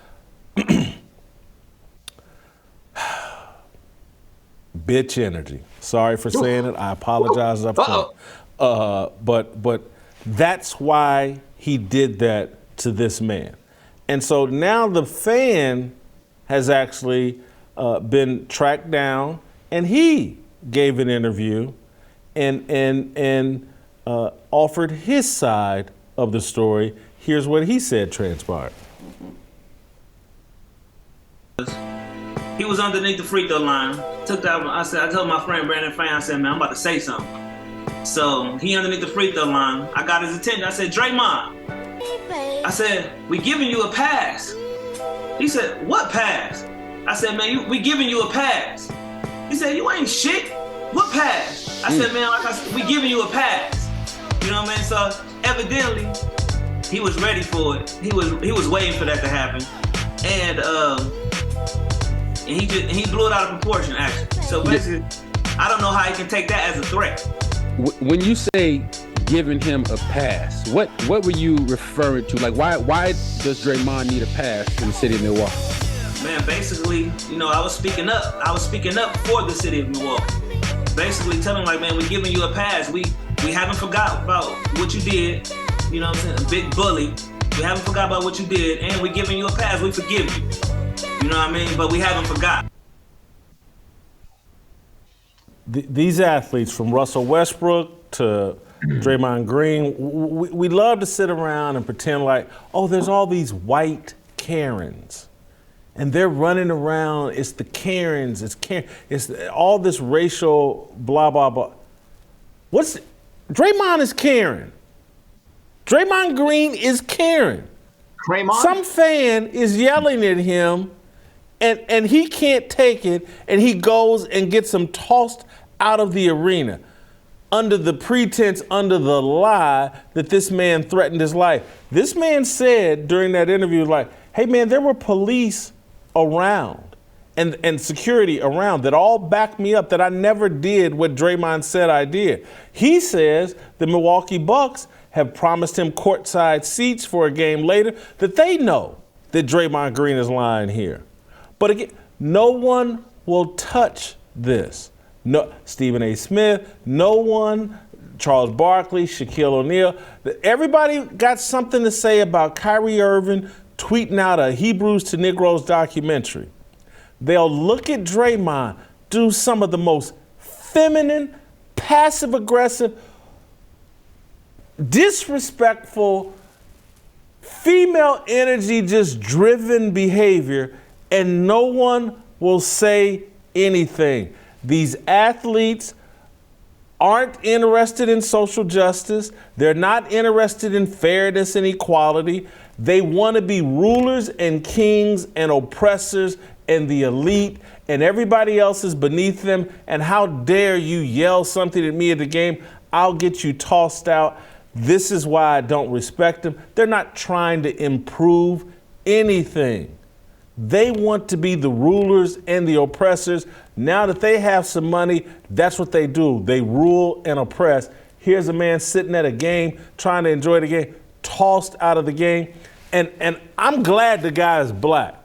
S1: bitch energy. Sorry for saying it. I apologize up front. But that's why he did that to this man. And so now the fan has actually been tracked down, and he gave an interview and offered his side of the story. Here's what he said transpired.
S6: He was underneath the free throw line. Took that. I told my friend Brandon Fan, I said, man, I'm about to say something. So he underneath the free throw line. I got his attention. I said, Draymond. I said, we giving you a pass. He said, what pass? I said, man, we giving you a pass. He said, you ain't shit. What pass? I said, man, we giving you a pass. You know what I mean? So evidently, he was ready for it. He was waiting for that to happen, and he blew it out of proportion, actually. So basically, I don't know how he can take that as a threat.
S7: When you say giving him a pass, what were you referring to? Like, why does Draymond need a pass in the city of Milwaukee?
S6: Man, basically, I was speaking up. I was speaking up for the city of Milwaukee. Basically telling like, man, we're giving you a pass. We haven't forgot about what you did. You know what I'm saying? A big bully. We haven't forgot about what you did, and we're giving you a pass. We forgive you. You know what I mean? But we haven't forgot.
S1: These athletes, from Russell Westbrook to Draymond Green, we love to sit around and pretend like, oh, there's all these white Karens. And they're running around, it's the Karens, it's all this racial blah, blah, blah. Draymond is Karen. Draymond Green is Karen.
S2: Draymond?
S1: Some fan is yelling at him, and he can't take it, and he goes and gets him tossed out of the arena under the pretense, under the lie that this man threatened his life. This man said during that interview, like, hey man, there were police around and security around that all backed me up, that I never did what Draymond said I did. He says the Milwaukee Bucks have promised him courtside seats for a game later, that they know that Draymond Green is lying here. But again, no one will touch this. No, Stephen A. Smith, no one, Charles Barkley, Shaquille O'Neal. Everybody got something to say about Kyrie Irving tweeting out a Hebrews to Negroes documentary. They'll look at Draymond do some of the most feminine, passive-aggressive, disrespectful, female energy, just driven behavior, and no one will say anything. These athletes aren't interested in social justice. They're not interested in fairness and equality. They want to be rulers and kings and oppressors and the elite, and everybody else is beneath them. And how dare you yell something at me at the game? I'll get you tossed out. This is why I don't respect them. They're not trying to improve anything. They want to be the rulers and the oppressors. Now that they have some money, that's what they do. They rule and oppress. Here's a man sitting at a game, trying to enjoy the game, tossed out of the game. And I'm glad the guy is black,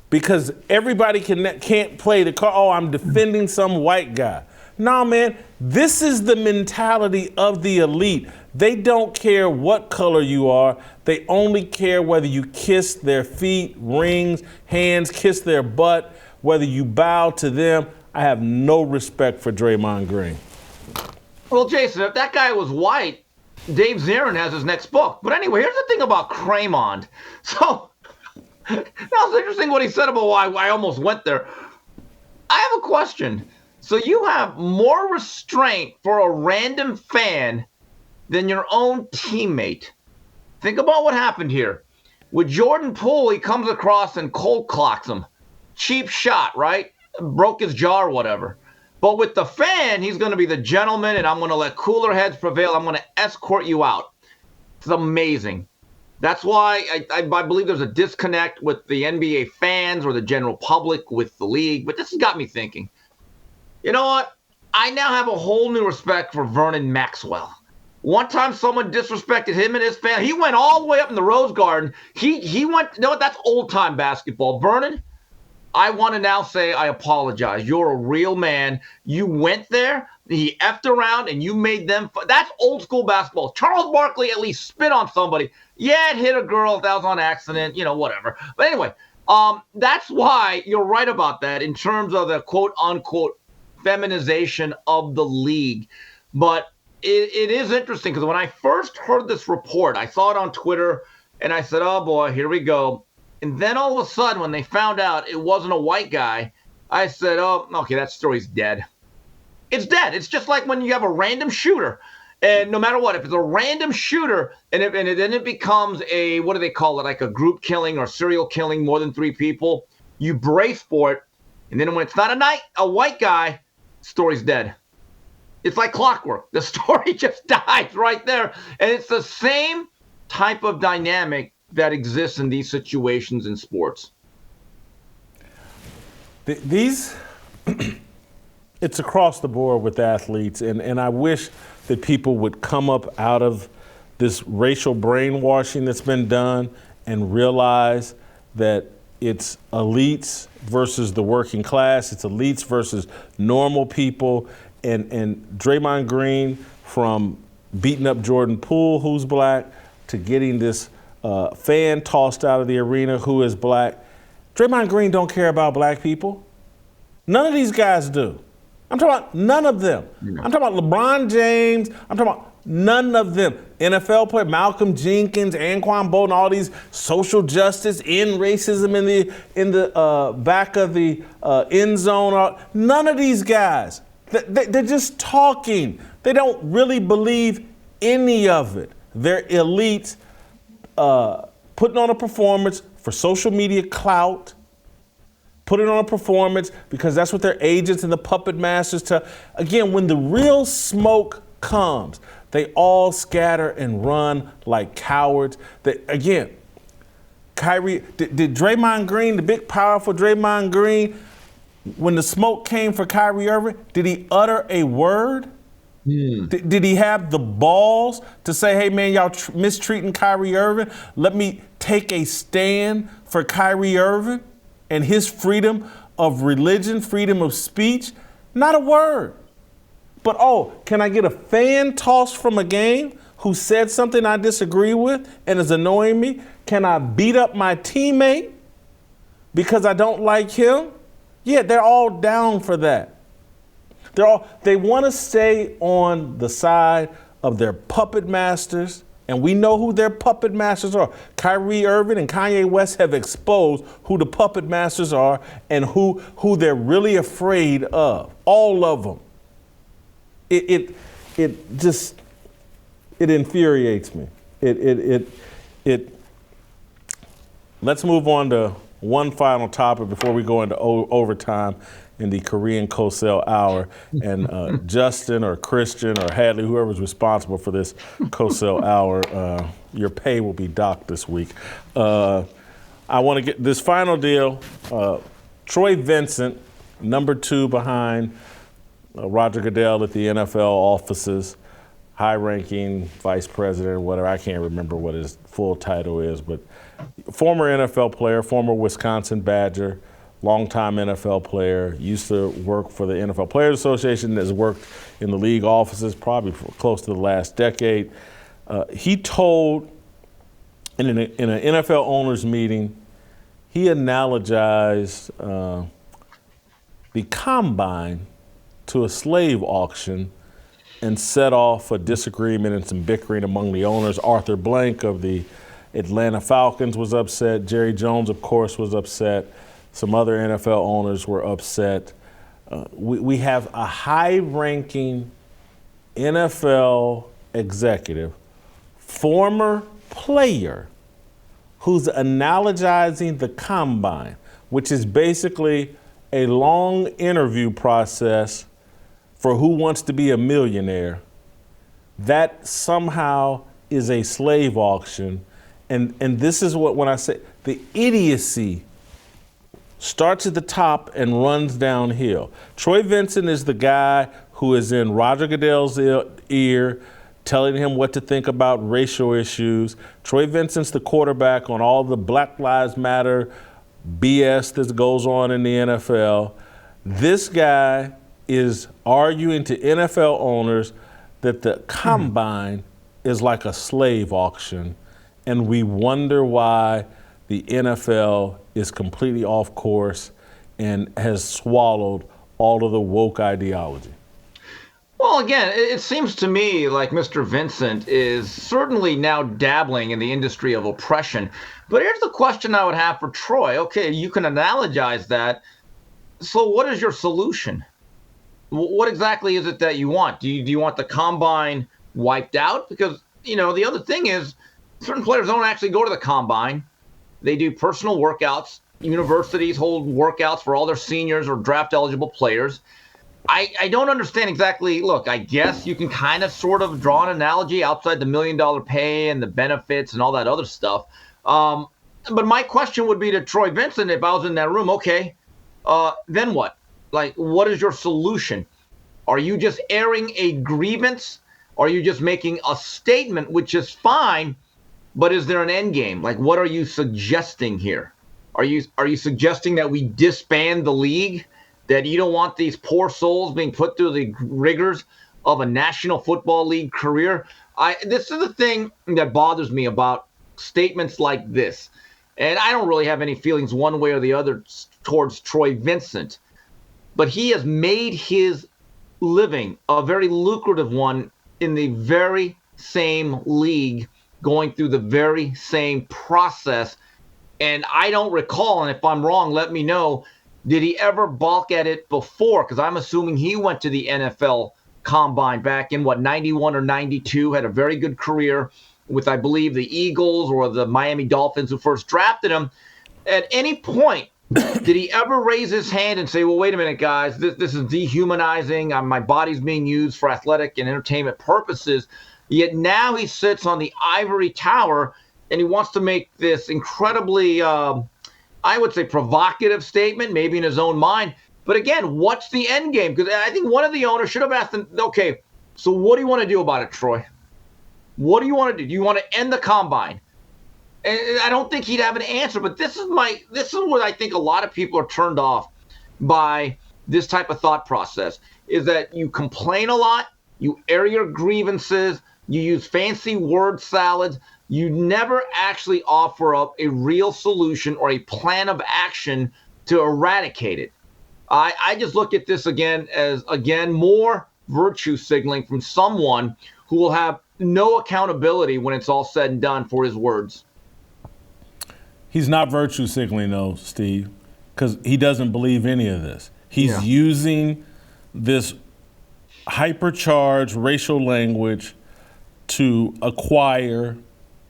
S1: because everybody can't play the card, oh, I'm defending some white guy. No, man, this is the mentality of the elite. They don't care what color you are. They only care whether you kiss their feet, rings, hands, kiss their butt, whether you bow to them. I have no respect for Draymond Green.
S2: Well, Jason, if that guy was white, Dave Zarin has his next book. But anyway, here's the thing about Draymond. So, that was interesting what he said about why I almost went there. I have a question. So you have more restraint for a random fan than your own teammate. Think about what happened here. With Jordan Poole, he comes across and cold clocks him. Cheap shot, right? Broke his jaw or whatever. But with the fan, he's going to be the gentleman, and I'm going to let cooler heads prevail. I'm going to escort you out. It's amazing. That's why I believe there's a disconnect with the NBA fans or the general public with the league. But this has got me thinking. You know what? I now have a whole new respect for Vernon Maxwell. One time someone disrespected him and his family. He went all the way up in the Rose Garden. He went, you know what? That's old-time basketball. Vernon, I want to now say I apologize. You're a real man. You went there, he effed around, and you made them. That's old-school basketball. Charles Barkley at least spit on somebody. Yeah, it hit a girl if that was on accident, whatever. But anyway, That's why you're right about that in terms of the quote unquote feminization of the league. But it is interesting because when I first heard this report, I saw it on Twitter and I said, oh boy, here we go. And then all of a sudden, when they found out it wasn't a white guy, I said, oh, okay, that story's dead. It's dead. It's just like when you have a random shooter. And no matter what, if it's a random shooter and then it becomes a, what do they call it, like a group killing or serial killing, more than 3 people, you brace for it. And then when it's not a white guy, story's dead. It's like clockwork. The story just dies right there. And it's the same type of dynamic that exists in these situations in sports.
S1: It's across the board with athletes, and I wish that people would come up out of this racial brainwashing that's been done and realize that it's elites versus the working class, it's elites versus normal people, and Draymond Green, from beating up Jordan Poole, who's black, to getting this fan tossed out of the arena who is black. Draymond Green don't care about black people. None of these guys do. I'm talking about none of them. I'm talking about LeBron James. I'm talking about none of them. NFL player Malcolm Jenkins, Anquan Bolden, all these social justice, end racism in the back of the end zone. None of these guys. They're just talking. They don't really believe any of it. They're elites putting on a performance for social media clout. Put it on a performance because that's what their agents and the puppet masters tell. Again, when the real smoke comes, they all scatter and run like cowards. Again, Kyrie, did Draymond Green, the big, powerful Draymond Green, when the smoke came for Kyrie Irving, did he utter a word? Did he have the balls to say, hey, man, y'all mistreating Kyrie Irving? Let me take a stand for Kyrie Irving and his freedom of religion, freedom of speech? Not a word. But, oh, can I get a fan tossed from a game who said something I disagree with and is annoying me? Can I beat up my teammate because I don't like him? Yeah, they're all down for that. They want to stay on the side of their puppet masters, and we know who their puppet masters are. Kyrie Irving and Kanye West have exposed who the puppet masters are and who they're really afraid of. All of them. It infuriates me. Let's move on to one final topic before we go into overtime in the Korean Cosell Hour. And Justin or Christian or Hadley, whoever's responsible for this Cosell Hour, your pay will be docked this week. I want to get this final deal. Troy Vincent, number 2 behind Roger Goodell at the NFL offices, high-ranking vice president or whatever. I can't remember what his full title is, but former NFL player, former Wisconsin Badger, longtime NFL player, used to work for the NFL Players Association, has worked in the league offices probably for close to the last decade. He told in an NFL owners meeting, he analogized the combine to a slave auction and set off a disagreement and some bickering among the owners. Arthur Blank of the Atlanta Falcons was upset. Jerry Jones, of course, was upset. Some other NFL owners were upset. We have a high-ranking NFL executive, former player, who's analogizing the combine, which is basically a long interview process for who wants to be a millionaire. That somehow is a slave auction. And this is what, when I say the idiocy starts at the top and runs downhill. Troy Vincent is the guy who is in Roger Goodell's ear, telling him what to think about racial issues. Troy Vincent's the quarterback on all the Black Lives Matter BS that goes on in the NFL. This guy is arguing to NFL owners that the combine is like a slave auction, and we wonder why the NFL is completely off course and has swallowed all of the woke ideology?
S2: Well, again, it seems to me like Mr. Vincent is certainly now dabbling in the industry of oppression. But here's the question I would have for Troy. Okay, you can analogize that. So what is your solution? What exactly is it that you want? Do you want the combine wiped out? Because, the other thing is certain players don't actually go to the combine. They do personal workouts. Universities hold workouts for all their seniors or draft eligible players. I don't understand exactly. Look, I guess you can kind of sort of draw an analogy outside the $1 million pay and the benefits and all that other stuff. But my question would be to Troy Vincent, if I was in that room, okay, then what? Like, what is your solution? Are you just airing a grievance? Are you just making a statement, which is fine, but is there an end game? Like, what are you suggesting here? Are you suggesting that we disband the league? That you don't want these poor souls being put through the rigors of a National Football League career? This is the thing that bothers me about statements like this. And I don't really have any feelings one way or the other towards Troy Vincent. But he has made his living a very lucrative one in the very same league, going through the very same process. And I don't recall, and if I'm wrong, let me know, did he ever balk at it before? Because I'm assuming he went to the NFL Combine back in, 91 or 92, had a very good career with, I believe, the Eagles or the Miami Dolphins who first drafted him. At any point, did he ever raise his hand and say, well, wait a minute, guys, this is dehumanizing. My body's being used for athletic and entertainment purposes. Yet now he sits on the ivory tower and he wants to make this incredibly I would say provocative statement, maybe in his own mind. But again, what's the end game? Because I think one of the owners should have asked him, okay, so what do you want to do about it, Troy? What do you want to do? Do you want to end the combine? And I don't think he'd have an answer, but this is what I think a lot of people are turned off by this type of thought process, is that you complain a lot, you air your grievances, you use fancy word salads, you never actually offer up a real solution or a plan of action to eradicate it. I just look at this again as, more virtue signaling from someone who will have no accountability when it's all said and done for his words.
S1: He's not virtue signaling, though, Steve, because he doesn't believe any of this. He's using this hypercharged racial language to acquire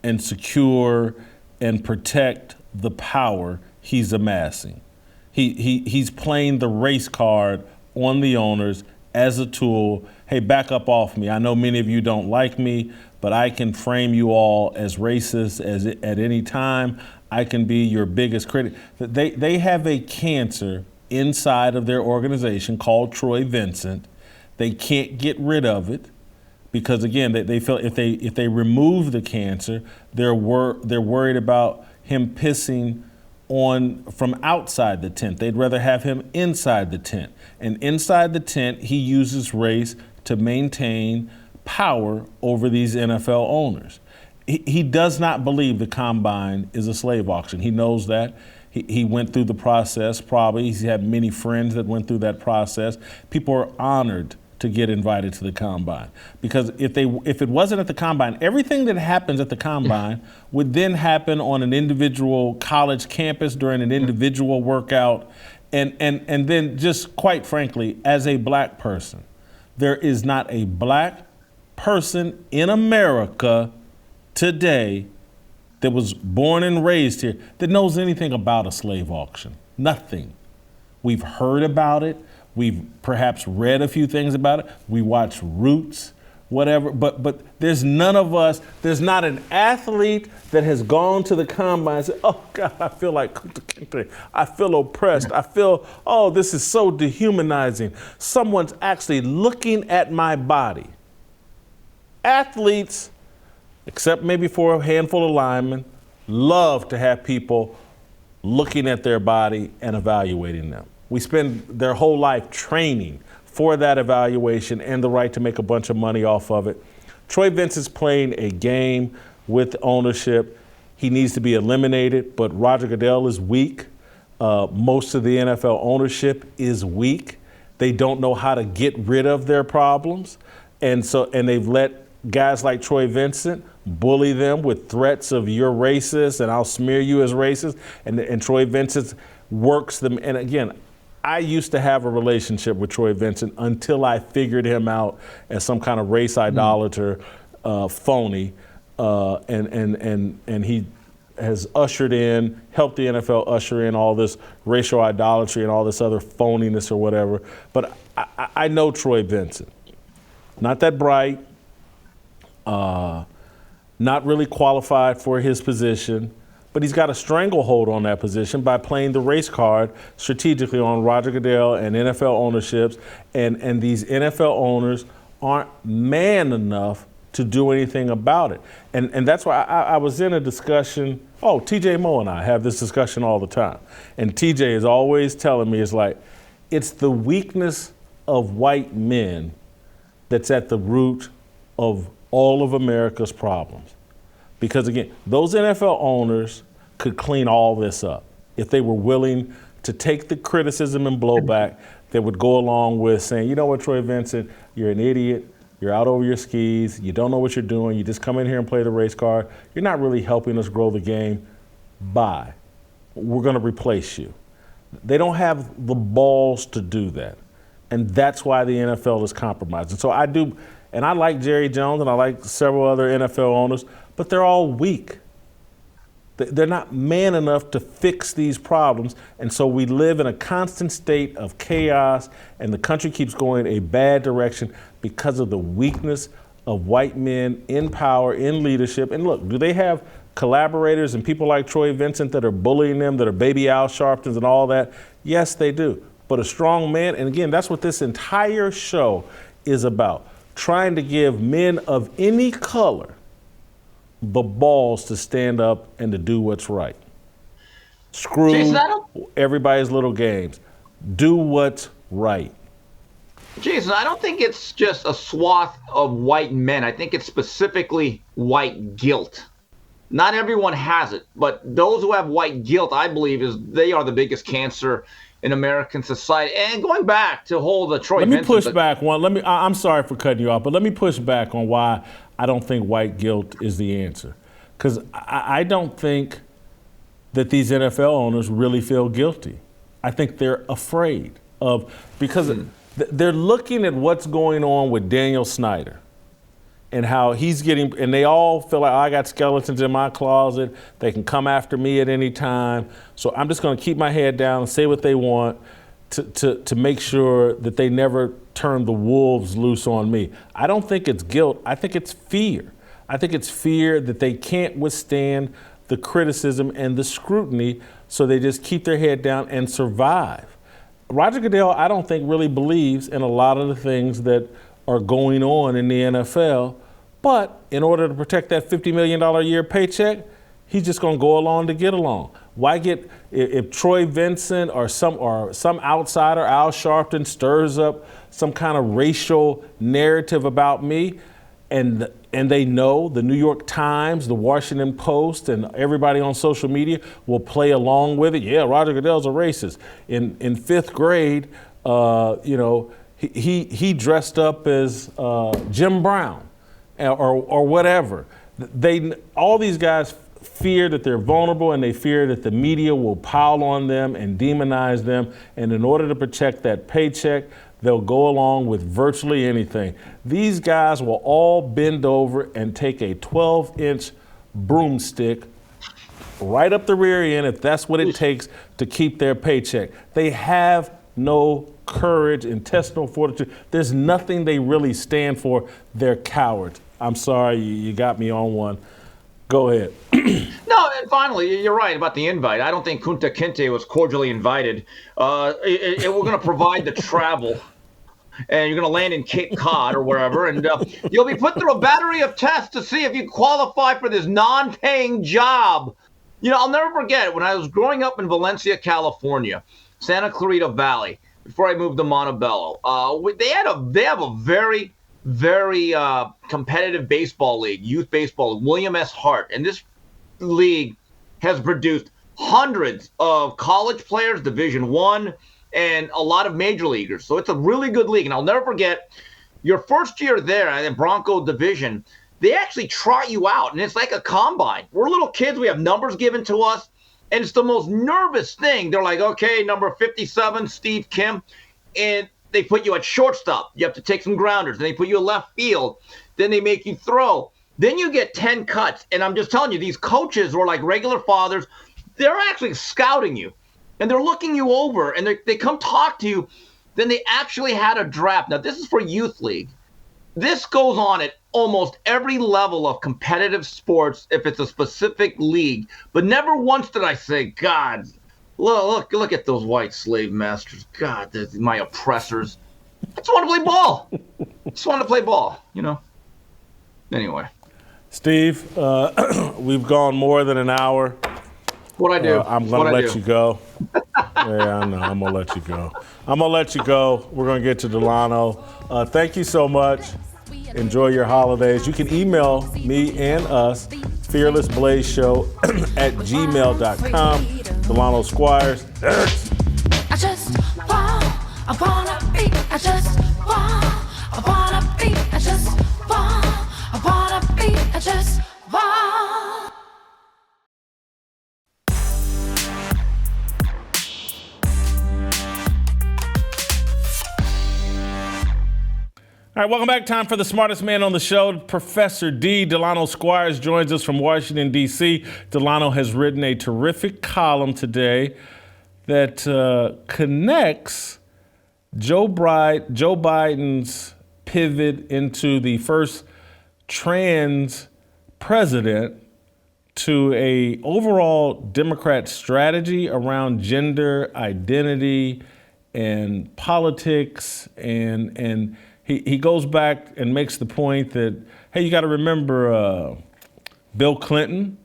S1: and secure and protect the power he's amassing. He's playing the race card on the owners as a tool. Hey, back up off me. I know many of you don't like me, but I can frame you all as racist at any time. I can be your biggest critic. They have a cancer inside of their organization called Troy Vincent. They can't get rid of it. Because again, they feel if they remove the cancer, they're worried about him pissing on from outside the tent. They'd rather have him inside the tent. And inside the tent, he uses race to maintain power over these NFL owners. He does not believe the combine is a slave auction. He knows that. He went through the process probably. He's had many friends that went through that process. People are honored to get invited to the combine. Because if it wasn't at the combine, everything that happens at the combine would then happen on an individual college campus during an individual workout. And then just quite frankly, as a black person, there is not a black person in America today that was born and raised here that knows anything about a slave auction. Nothing. We've heard about it. We've perhaps read a few things about it. We watch Roots, whatever. But there's none of us, there's not an athlete that has gone to the combine and said, oh God, I feel like Kunta Kinte. I feel oppressed. I feel, oh, this is so dehumanizing. Someone's actually looking at my body. Athletes, except maybe for a handful of linemen, love to have people looking at their body and evaluating them. We spend their whole life training for that evaluation and the right to make a bunch of money off of it. Troy Vincent's playing a game with ownership. He needs to be eliminated, but Roger Goodell is weak. Most of the NFL ownership is weak. They don't know how to get rid of their problems. And they've let guys like Troy Vincent bully them with threats of you're racist and I'll smear you as racist. And Troy Vincent works them. And again, I used to have a relationship with Troy Vincent until I figured him out as some kind of race idolater, phony. And he has helped the NFL usher in all this racial idolatry and all this other phoniness or whatever. But I know Troy Vincent. Not that bright, not really qualified for his position, but he's got a stranglehold on that position by playing the race card strategically on Roger Goodell and NFL ownerships. And these NFL owners aren't man enough to do anything about it. And that's why I was in a discussion. TJ Moe and I have this discussion all the time. And TJ is always telling me, it's the weakness of white men that's at the root of all of America's problems. Because again, those NFL owners could clean all this up if they were willing to take the criticism and blowback that would go along with saying, you know what, Troy Vincent, you're an idiot. You're out over your skis. You don't know what you're doing. You just come in here and play the race card. You're not really helping us grow the game. Bye. We're going to replace you. They don't have the balls to do that. And that's why the NFL is compromised. And so I do, and I like Jerry Jones and I like several other NFL owners, but they're all weak. They're not man enough to fix these problems. And so we live in a constant state of chaos, and the country keeps going a bad direction because of the weakness of white men in power, in leadership. And look, do they have collaborators and people like Troy Vincent that are bullying them, that are baby Al Sharptons and all that? Yes, they do. But a strong man, and again, that's what this entire show is about, trying to give men of any color the balls to stand up and to do what's right. Screw everybody's little games. Do what's right.
S2: Jason, I don't think it's just a swath of white men. I think it's specifically white guilt. Not everyone has it, but those who have white guilt, I believe, they are the biggest cancer in American society. And going back to hold the Troy Vincent.
S1: Let me push back one. I'm sorry for cutting you off, but let me push back on why I don't think white guilt is the answer. Because I don't think that these NFL owners really feel guilty. I think they're afraid because they're looking at what's going on with Daniel Snyder and how he's getting, and they all feel like, I got skeletons in my closet. They can come after me at any time. So I'm just going to keep my head down and say what they want to make sure that they never turn the wolves loose on me. I don't think it's guilt. I think it's fear. I think it's fear that they can't withstand the criticism and the scrutiny, so they just keep their head down and survive. Roger Goodell, I don't think really believes in a lot of the things that are going on in the NFL, but in order to protect that $50 million a year paycheck, he's just going to go along to get along. Why get, if Troy Vincent or some outsider, Al Sharpton, stirs up some kind of racial narrative about me, and they know the New York Times, the Washington Post, and everybody on social media will play along with it. Yeah, Roger Goodell's a racist. In fifth grade, he dressed up as Jim Brown or whatever. All these guys fear that they're vulnerable, and they fear that the media will pile on them and demonize them. And in order to protect that paycheck, they'll go along with virtually anything. These guys will all bend over and take a 12-inch broomstick right up the rear end if that's what it takes to keep their paycheck. They have no courage, intestinal fortitude. There's nothing they really stand for. They're cowards. I'm sorry, you got me on one. Go ahead.
S2: No, and finally, you're right about the invite. I don't think Kunta Kinte was cordially invited. We're going to provide the travel, and you're going to land in Cape Cod or wherever, and you'll be put through a battery of tests to see if you qualify for this non-paying job. You know, I'll never forget when I was growing up in Valencia, California, Santa Clarita Valley, before I moved to Montebello. They have a very competitive baseball league, youth baseball, William S. Hart. And this league has produced hundreds of college players, Division I, and a lot of major leaguers. So it's a really good league. And I'll never forget your first year there in the Bronco division, they actually trot you out, and it's like a combine. We're little kids. We have numbers given to us, and it's the most nervous thing. They're like, okay, number 57, Steve Kim, and they put you at shortstop. You have to take some grounders. Then they put you at left field. Then they make you throw. Then you get 10 cuts. And I'm just telling you, these coaches were like regular fathers. They're actually scouting you, and they're looking you over, and they come talk to you. Then they actually had a draft. Now, this is for youth league. This goes on at almost every level of competitive sports if it's a specific league. But never once did I say, God, look at those white slave masters. God, they're my oppressors. I just want to play ball. Just want to play ball, you know. Anyway.
S1: Steve, we've gone more than an hour.
S2: What'd I do?
S1: I'm going to let you go. Yeah, I know. I'm going to let you go. I'm going to let you go. We're going to get to Delano. Thank you so much. Enjoy your holidays. You can email me and us, fearlessblazeshow@gmail.com. Delano Squires.
S8: I just wanna be. I just wanna be. I just wanna be. I just want.
S1: All right, welcome back. Time for the smartest man on the show, Professor D. Delano Squires joins us from Washington, D.C. Delano has written a terrific column today that connects Joe Biden's pivot into the first trans president to a overall Democrat strategy around gender identity and politics, and he goes back and makes the point that, hey, you got to remember Bill Clinton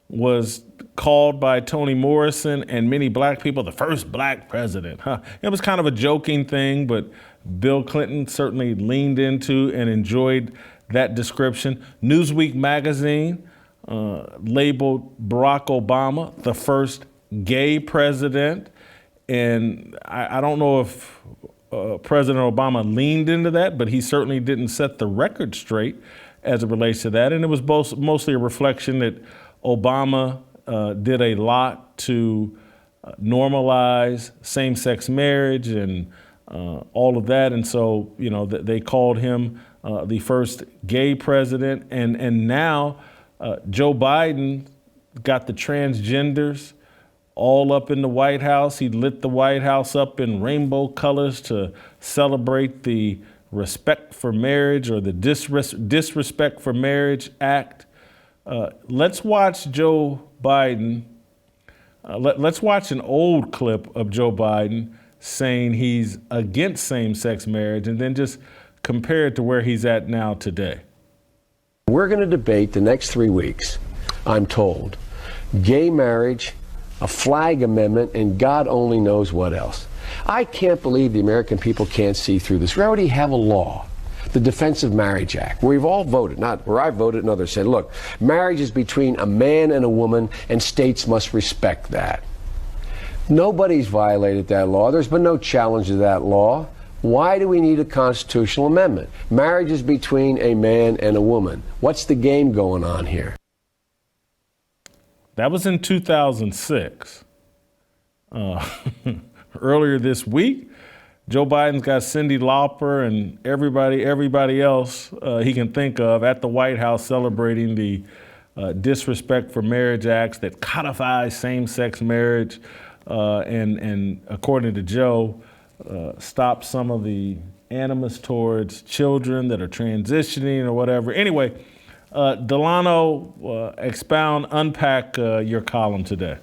S1: was called by Toni Morrison and many black people the first black president. It was kind of a joking thing, but Bill Clinton certainly leaned into and enjoyed that description. Newsweek magazine labeled Barack Obama the first gay president. And I don't know if President Obama leaned into that, but he certainly didn't set the record straight as it relates to that. And it was mostly a reflection that Obama did a lot to normalize same-sex marriage and all of that. And so, you know, they called him the first gay president. And now Joe Biden got the transgenders all up in the White House. He lit the White House up in rainbow colors to celebrate the Respect for Marriage or the Disrespect for Marriage Act. Let's watch Joe Biden. Let's watch an old clip of Joe Biden saying he's against same-sex marriage and then just compare it to where he's at now today.
S9: We're going to debate the next 3 weeks, I'm told, gay marriage, a flag amendment, and God only knows what else. I can't believe the American people can't see through this. We already have a law, the Defense of Marriage Act, where we've all voted, not where I voted and others said, look, marriage is between a man and a woman, and states must respect that. Nobody's violated that law. There's been no challenge to that law. Why do we need a constitutional amendment? Marriage is between a man and a woman. What's the game going on here?
S1: That was in 2006. Earlier this week, Joe Biden's got Cyndi Lauper and everybody else he can think of at the White House celebrating the Disrespect for Marriage Acts that codifies same-sex marriage and according to Joe, stop some of the animus towards children that are transitioning or whatever. Anyway, Delano, unpack your column today.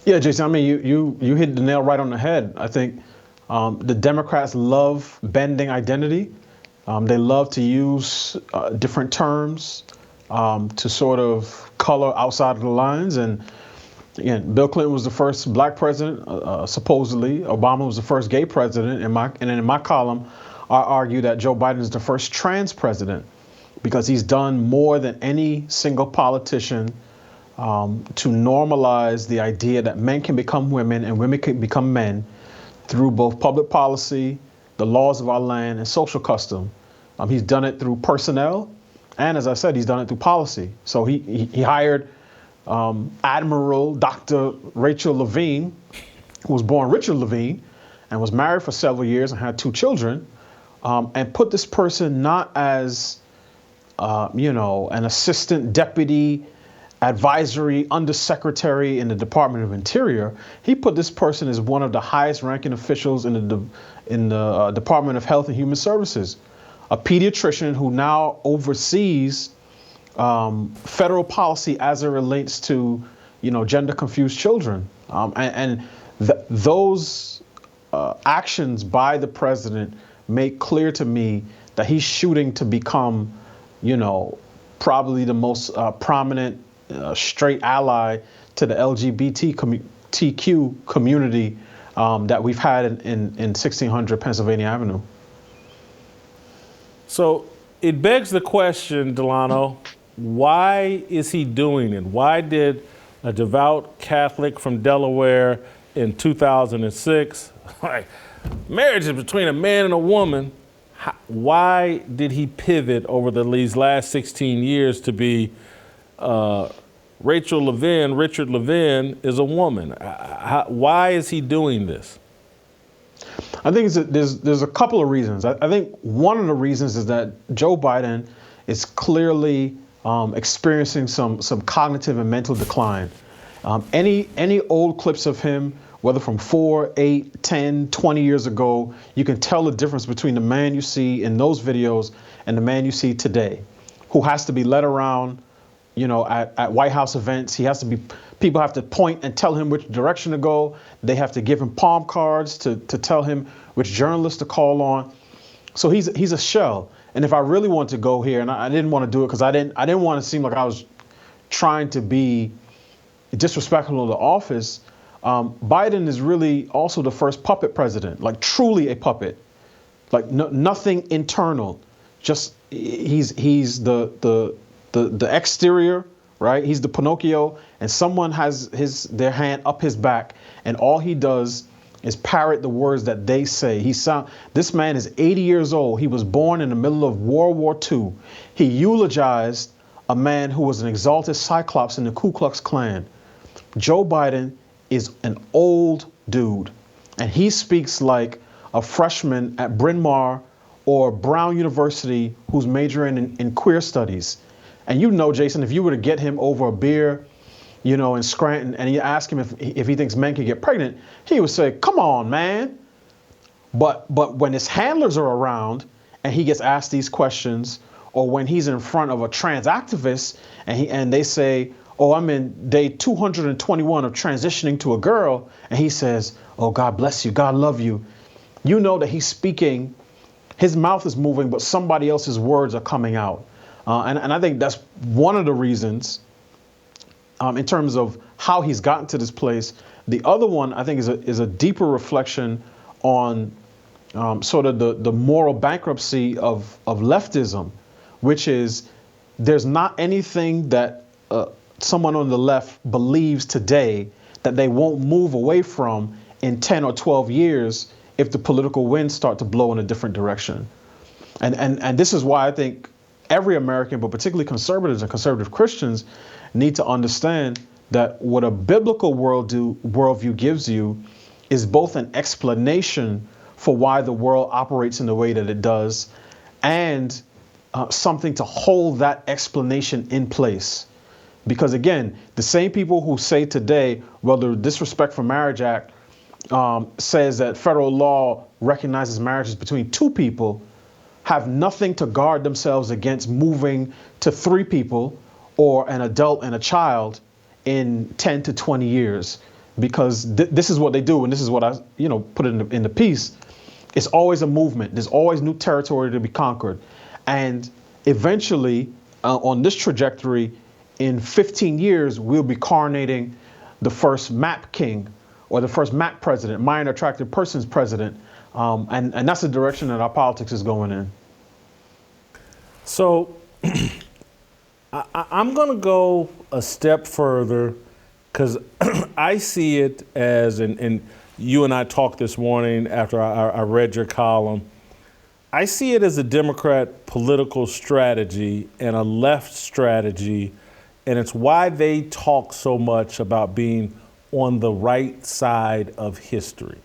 S10: Yeah, Jason, I mean, you hit the nail right on the head. I think the Democrats love bending identity. They love to use different terms to sort of color outside of the lines. And again, Bill Clinton was the first black president, supposedly. Obama was the first gay president. And in my column, I argue that Joe Biden is the first trans president because he's done more than any single politician to normalize the idea that men can become women and women can become men through both public policy, the laws of our land, and social custom. He's done it through personnel, and as I said, he's done it through policy. So he hired Admiral Dr. Rachel Levine, who was born Richard Levine, and was married for several years and had 2 children, and put this person not as, an assistant deputy, advisory undersecretary in the Department of Interior. He put this person as one of the highest ranking officials in the Department of Health and Human Services, a pediatrician who now oversees federal policy as it relates to, gender confused children. Those actions by the president make clear to me that he's shooting to become, probably the most prominent straight ally to the LGBTQ community that we've had in 1600 Pennsylvania Avenue.
S1: So it begs the question, Delano, why is he doing it? Why did a devout Catholic from Delaware in 2006, marriage is between a man and a woman, why did he pivot over these last 16 years to be Rachel Levine, Richard Levine is a woman? Why is he doing this?
S10: I think there's a couple of reasons. I think one of the reasons is that Joe Biden is clearly experiencing some cognitive and mental decline. Any old clips of him, whether from 4, 8, 10, 20 years ago, you can tell the difference between the man you see in those videos and the man you see today, who has to be led around, at White House events. People have to point and tell him which direction to go. They have to give him palm cards to tell him which journalists to call on. So he's a shell. And if I really want to go here, and I didn't want to do it because I didn't want to seem like I was trying to be disrespectful of the office, Biden is really also the first puppet president, like truly a puppet, like nothing internal. Just he's the exterior, right? He's the Pinocchio, and someone has their hand up his back, and all he does is parrot the words that they say. This man is 80 years old. He was born in the middle of World War II. He eulogized a man who was an exalted cyclops in the Ku Klux Klan. Joe Biden is an old dude, and he speaks like a freshman at Bryn Mawr or Brown University who's majoring in queer studies. And Jason, if you were to get him over a beer, in Scranton, and you ask him if he thinks men can get pregnant, he would say, "Come on, man." But when his handlers are around and he gets asked these questions, or when he's in front of a trans activist and they say, "Oh, I'm in day 221 of transitioning to a girl," and he says, "Oh, God bless you, God love you," you know that he's speaking, his mouth is moving, but somebody else's words are coming out. And I think that's one of the reasons in terms of how he's gotten to this place. The other one, I think, is a deeper reflection on sort of the moral bankruptcy of leftism, which is there's not anything that someone on the left believes today that they won't move away from in 10 or 12 years if the political winds start to blow in a different direction. And this is why I think every American, but particularly conservatives and conservative Christians, need to understand that what a biblical worldview gives you is both an explanation for why the world operates in the way that it does, and something to hold that explanation in place. Because again, the same people who say today, well, the Disrespect for Marriage Act says that federal law recognizes marriages between 2 people, have nothing to guard themselves against moving to 3 people or an adult and a child in 10 to 20 years. Because this is what they do, and this is what I put in the piece. It's always a movement. There's always new territory to be conquered. And eventually, on this trajectory, in 15 years, we'll be coronating the first MAP king or the first MAP president, minor attracted persons president. And that's the direction that our politics is going in.
S1: So I'm going to go a step further because I see it as, and you and I talked this morning after I read your column, I see it as a Democrat political strategy and a left strategy, and it's why they talk so much about being on the right side of history.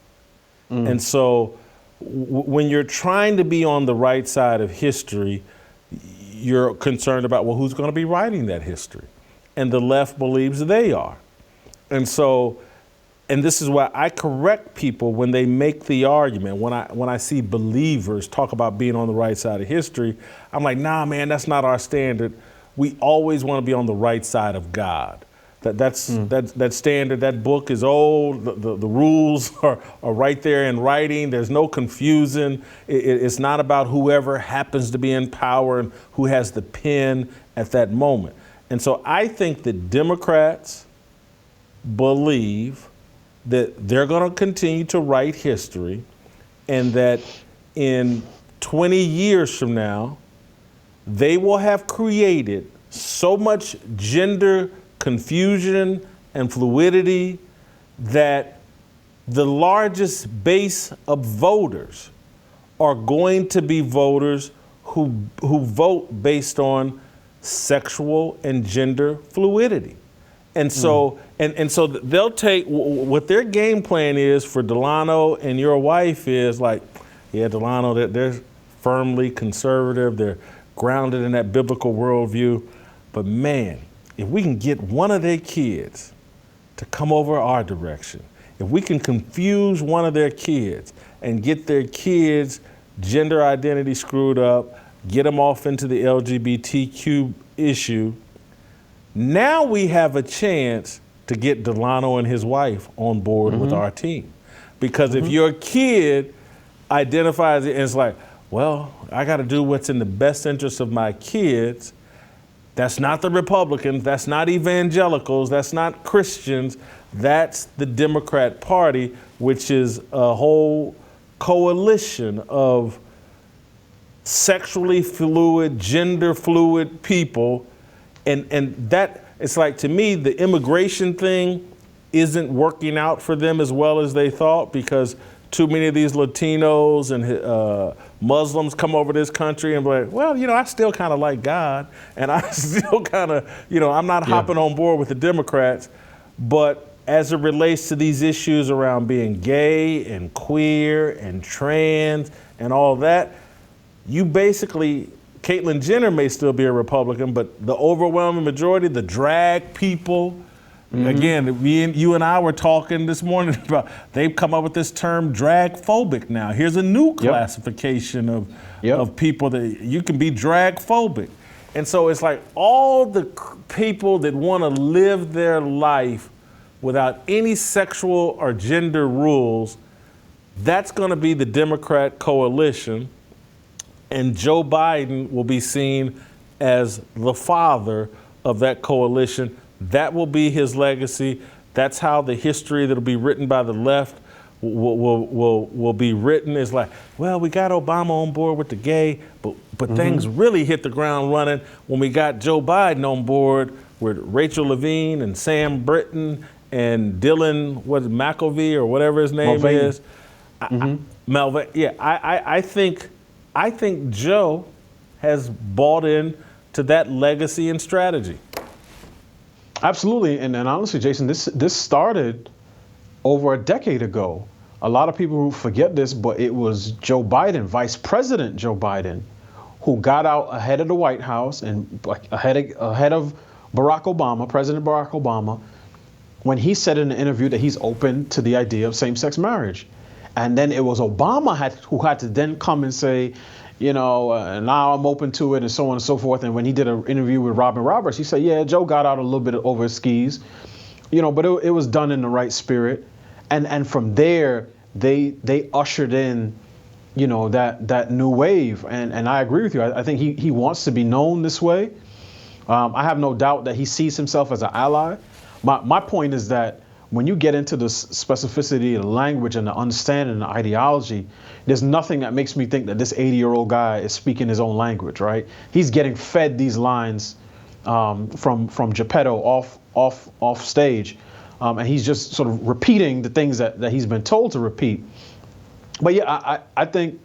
S1: And so when you're trying to be on the right side of history, you're concerned about, well, who's going to be writing that history? And the left believes they are. And so, and this is why I correct people when they make the argument. When I see believers talk about being on the right side of history, I'm like, nah, man, that's not our standard. We always want to be on the right side of God. That standard, that book is old. The rules are right there in writing. There's no confusion. It's not about whoever happens to be in power and who has the pen at that moment. And so I think that Democrats believe that they're going to continue to write history, and that in 20 years from now, they will have created so much gender confusion and fluidity that the largest base of voters are going to be voters who vote based on sexual and gender fluidity. And so and so they'll take what their game plan is for Delano and your wife is like, yeah, Delano, they're firmly conservative. They're grounded in that biblical worldview. But man, if we can get one of their kids to come over our direction, if we can confuse one of their kids and get their kids' gender identity screwed up, get them off into the LGBTQ issue, now we have a chance to get Delano and his wife on board with our team. Because if your kid identifies it and it's like, well, I got to do what's in the best interest of my kids, that's not the Republicans, that's not evangelicals, that's not Christians, that's the Democrat Party, which is a whole coalition of sexually fluid, gender fluid people. And that, it's like, to me, the immigration thing isn't working out for them as well as they thought, because too many of these Latinos and Muslims come over this country and be like, well, I still kind of like God, and I still kind of, I'm not hopping on board with the Democrats. But as it relates to these issues around being gay and queer and trans and all that, you basically, Caitlyn Jenner may still be a Republican, but the overwhelming majority, the drag people, again, you and I were talking this morning about, they've come up with this term drag phobic now. Here's a new classification of people that you can be drag phobic. And so it's like all the people that want to live their life without any sexual or gender rules, that's going to be the Democrat coalition. And Joe Biden will be seen as the father of that coalition. That will be his legacy. That's how the history that'll be written by the left will be written. Is like, well, we got Obama on board with the gay, but things really hit the ground running when we got Joe Biden on board with Rachel Levine and Sam Britton and Dylan McElvey or whatever his name is. Melvin. Yeah, I think Joe has bought in to that legacy and strategy.
S10: Absolutely, and honestly, Jason, this started over a decade ago. A lot of people who forget this, but it was Joe Biden, Vice President Joe Biden, who got out ahead of the White House and ahead of Barack Obama, President Barack Obama, when he said in an interview that he's open to the idea of same-sex marriage. And then it was Obama who had to then come and say, now I'm open to it and so on and so forth. And when he did an interview with Robin Roberts, he said, yeah, Joe got out a little bit over his skis, but it was done in the right spirit. And from there, they ushered in, that new wave. And I agree with you. I think he wants to be known this way. I have no doubt that he sees himself as an ally. My point is that when you get into the specificity of the language and the understanding and the ideology, there's nothing that makes me think that this 80-year-old guy is speaking his own language, right? He's getting fed these lines from Geppetto off stage, and he's just sort of repeating the things that he's been told to repeat. But yeah, I think,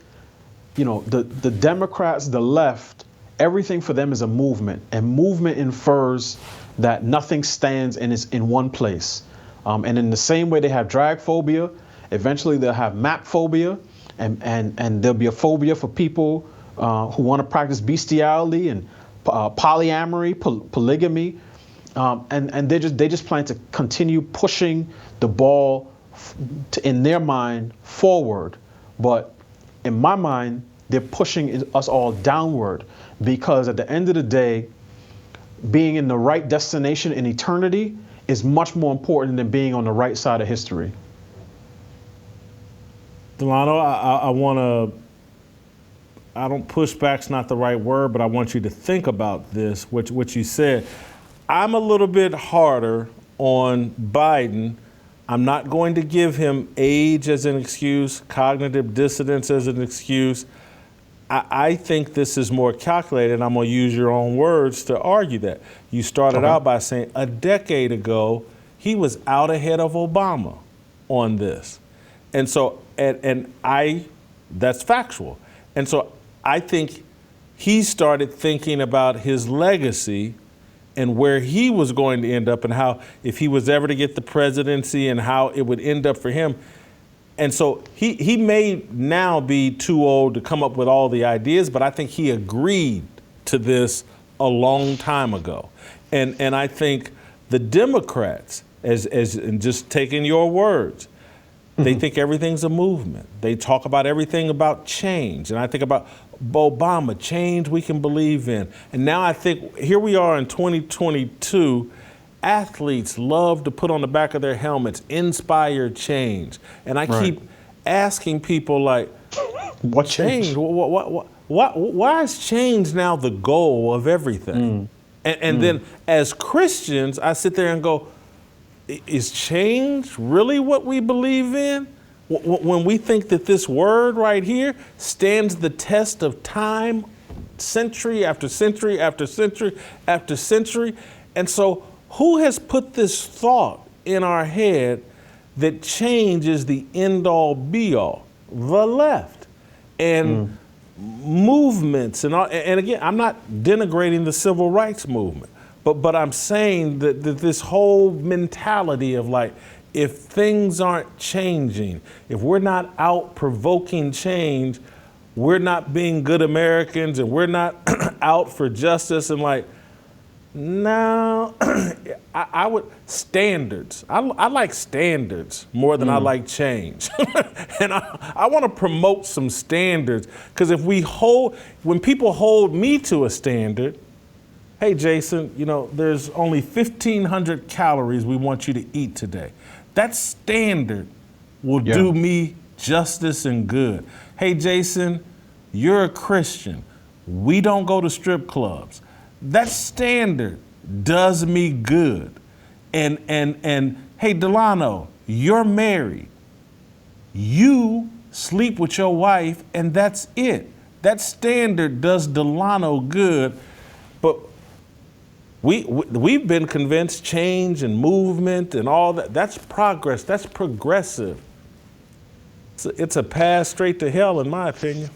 S10: you know, the Democrats, the left, everything for them is a movement, and movement infers that nothing stands and is in one place. And in the same way they have drag phobia, eventually they'll have map phobia, and there'll be a phobia for people who want to practice bestiality and polyamory, polygamy, and they just plan to continue pushing the ball in their mind forward. But in my mind, they're pushing us all downward, because at the end of the day, being in the right destination in eternity is much more important than being on the right side of history.
S1: Delano, I don't push back's not the right word, but I want you to think about this, what you said. I'm a little bit harder on Biden. I'm not going to give him age as an excuse, cognitive dissonance as an excuse. I think this is more calculated. I'm going to use your own words to argue that. You started out by saying a decade ago, he was out ahead of Obama on this. And so, that's factual. And so I think he started thinking about his legacy and where he was going to end up, and how, if he was ever to get the presidency, and how it would end up for him. And so he may now be too old to come up with all the ideas, but I think he agreed to this a long time ago. And I think the Democrats, as and just taking your words, they think everything's a movement. They talk about everything about change. And I think about Obama, change we can believe in. And now I think here we are in 2022, athletes love to put on the back of their helmets, inspire change. And I keep asking people, like,
S10: what
S1: change? Why is change now the goal of everything? And then as Christians, I sit there and go, is change really what we believe in? When we think that this word right here stands the test of time, century after century after century after century. And so who has put this thought in our head that change is the end-all be-all? The left. And movements and all. And again, I'm not denigrating the civil rights movement. But I'm saying that this whole mentality of, like, if things aren't changing, if we're not out provoking change, we're not being good Americans, and we're not out for justice. And, like, no, I would standards. I like standards more than I like change. And I want to promote some standards, because when people hold me to a standard, hey, Jason, you know, there's only 1,500 calories we want you to eat today. That standard will do me justice and good. Hey, Jason, you're a Christian. We don't go to strip clubs. That standard does me good. And hey, Delano, you're married. You sleep with your wife, and that's it. That standard does Delano good. But we've been convinced change and movement and all that, that's progress, that's progressive. It's a path straight to hell, in my opinion.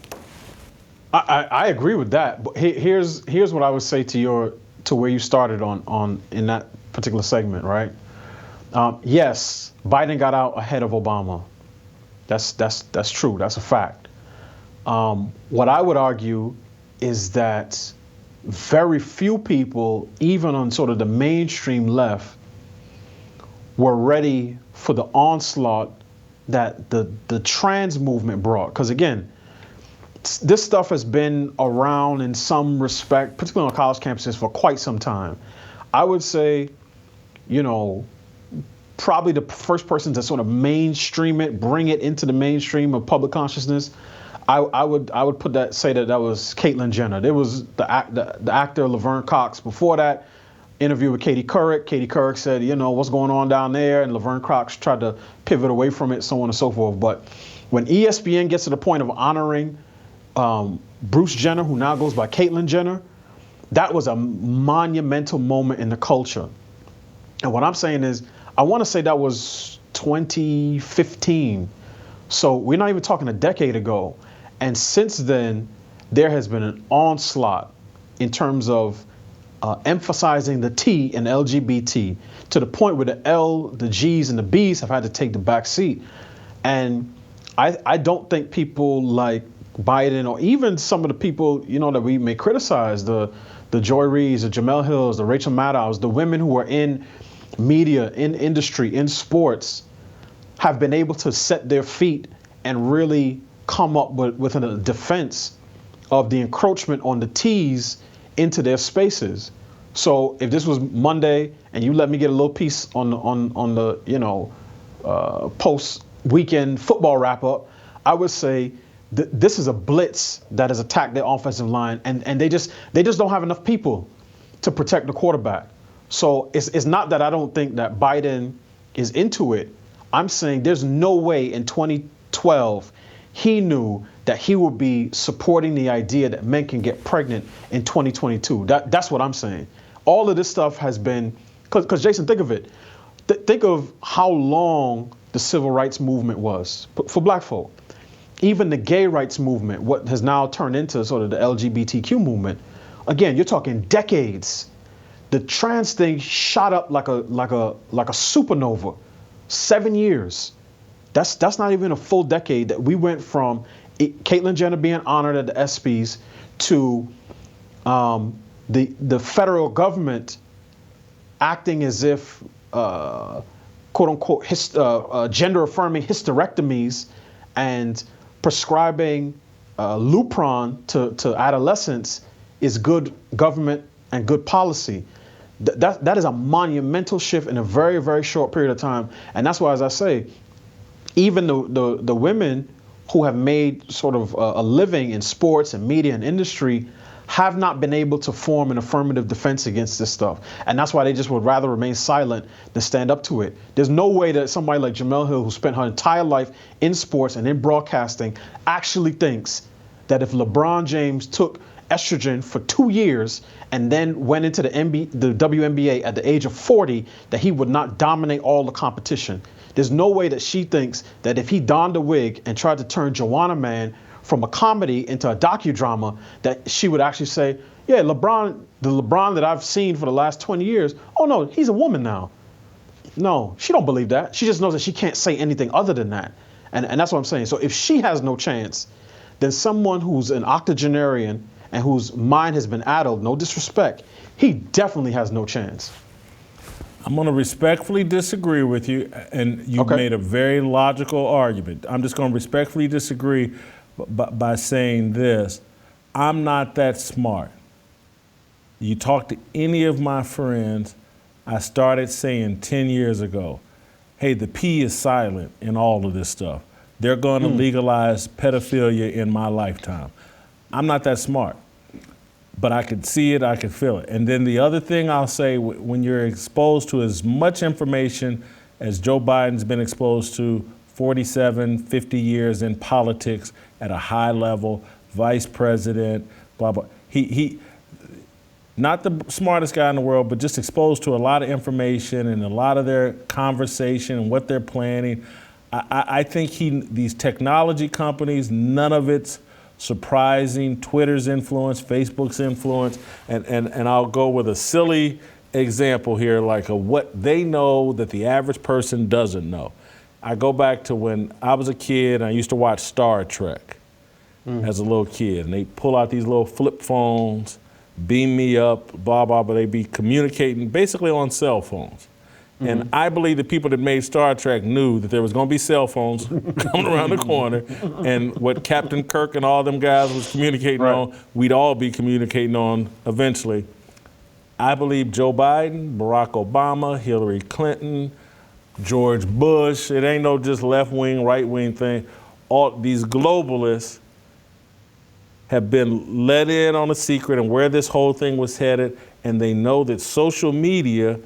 S10: I agree with that. But here's what I would say to where you started on in that particular segment, right? Yes, Biden got out ahead of Obama. That's true. That's a fact. What I would argue is that very few people, even on sort of the mainstream left, were ready for the onslaught that the trans movement brought. Because again, this stuff has been around in some respect, particularly on college campuses, for quite some time. I would say, you know, probably the first person to sort of mainstream it, bring it into the mainstream of public consciousness, I would say that was Caitlyn Jenner. There was the actor Laverne Cox. Before that, interview with Katie Couric. Katie Couric said, you know, what's going on down there? And Laverne Cox tried to pivot away from it, so on and so forth. But when ESPN gets to the point of honoring Bruce Jenner, who now goes by Caitlyn Jenner, that was a monumental moment in the culture. And what I'm saying is, I want to say that was 2015. So we're not even talking a decade ago. And since then, there has been an onslaught in terms of emphasizing the T in LGBT to the point where the L, the G's, and the B's have had to take the back seat. And I don't think people like Biden, or even some of the people, you know, that we may criticize, the Joy Reids, the Jamel Hills, the Rachel Maddows, the women who are in media, in industry, in sports, have been able to set their feet and really come up with a defense of the encroachment on the T's into their spaces. So if this was Monday and you let me get a little piece on the post weekend football wrap up, I would say this is a blitz that has attacked their offensive line, and they just don't have enough people to protect the quarterback. So it's not that I don't think that Biden is into it. I'm saying there's no way in 2012 he knew that he would be supporting the idea that men can get pregnant in 2022. That's what I'm saying. All of this stuff has been, because Jason, think of it. Think of how long the civil rights movement was for black folk. Even the gay rights movement, what has now turned into sort of the LGBTQ movement. Again, you're talking decades. The trans thing shot up like a supernova. 7 years. That's not even a full decade that we went from Caitlyn Jenner being honored at the ESPYs to the federal government acting as if quote unquote gender affirming hysterectomies and prescribing Lupron to adolescents is good government and good policy. That is a monumental shift in a very, very short period of time. And that's why, as I say, even the women who have made sort of a living in sports and media and industry have not been able to form an affirmative defense against this stuff. And that's why they just would rather remain silent than stand up to it. There's no way that somebody like Jamel Hill, who spent her entire life in sports and in broadcasting, actually thinks that if LeBron James took estrogen for 2 years and then went into the WNBA at the age of 40, that he would not dominate all the competition. There's no way that she thinks that if he donned a wig and tried to turn Joanna Man from a comedy into a docudrama, that she would actually say, yeah, LeBron, the LeBron that I've seen for the last 20 years, oh no, he's a woman now. No, she don't believe that. She just knows that she can't say anything other than that. And that's what I'm saying. So if she has no chance, then someone who's an octogenarian and whose mind has been addled, no disrespect, he definitely has no chance.
S1: I'm going to respectfully disagree with you, and you've made a very logical argument. I'm just going to respectfully disagree by saying this. I'm not that smart. You talk to any of my friends, I started saying 10 years ago, hey, the P is silent in all of this stuff. They're going to legalize pedophilia in my lifetime. I'm not that smart, but I could see it, I could feel it. And then the other thing I'll say, when you're exposed to as much information as Joe Biden's been exposed to, 47, 50 years in politics at a high level, vice president, blah, blah. He not the smartest guy in the world, but just exposed to a lot of information and a lot of their conversation and what they're planning. I think these technology companies, none of it's surprising. Twitter's influence, Facebook's influence, and I'll go with a silly example here, like of what they know that the average person doesn't know. I go back to when I was a kid and I used to watch Star Trek as a little kid, and they pull out these little flip phones, beam me up, blah, blah, but they be communicating basically on cell phones. And I believe the people that made Star Trek knew that there was going to be cell phones coming around the corner, and what Captain Kirk and all them guys was communicating on, we'd all be communicating on eventually. I believe Joe Biden, Barack Obama, Hillary Clinton, George Bush, it ain't no just left-wing, right-wing thing. All these globalists have been let in on a secret and where this whole thing was headed, and they know that social media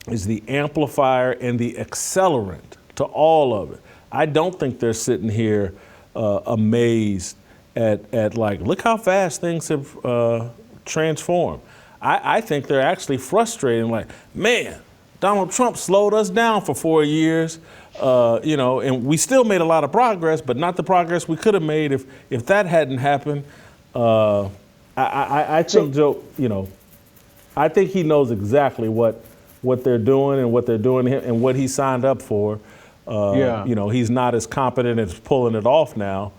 S1: is the amplifier and the accelerant to all of it. I don't think they're sitting here amazed at like, look how fast things have transform. I think they're actually frustrated, like, man, Donald Trump slowed us down for 4 years, and we still made a lot of progress, but not the progress we could have made if that hadn't happened. I think Joe, I think he knows exactly what they're doing and what they're doing and what he signed up for. He's not as competent as pulling it off now,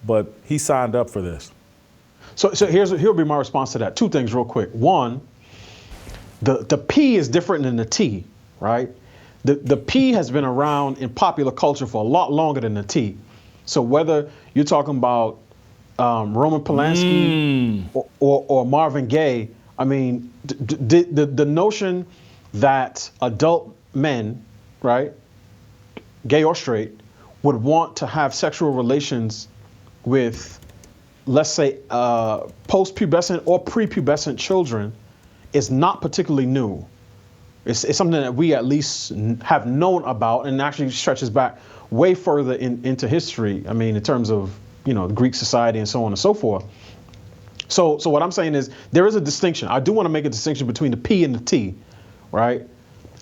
S1: but he signed up for this.
S10: So here'll be my response to that. Two things real quick. One, the P is different than the T, right? The P has been around in popular culture for a lot longer than the T. So whether you're talking about Roman Polanski or Marvin Gaye, I mean, the notion that adult men, right, gay or straight, would want to have sexual relations with, let's say, post-pubescent or prepubescent children is not particularly new. It's something that we at least have known about, and actually stretches back way further into history. I mean, in terms of, Greek society and so on and so forth. So what I'm saying is there is a distinction. I do want to make a distinction between the P and the T, right?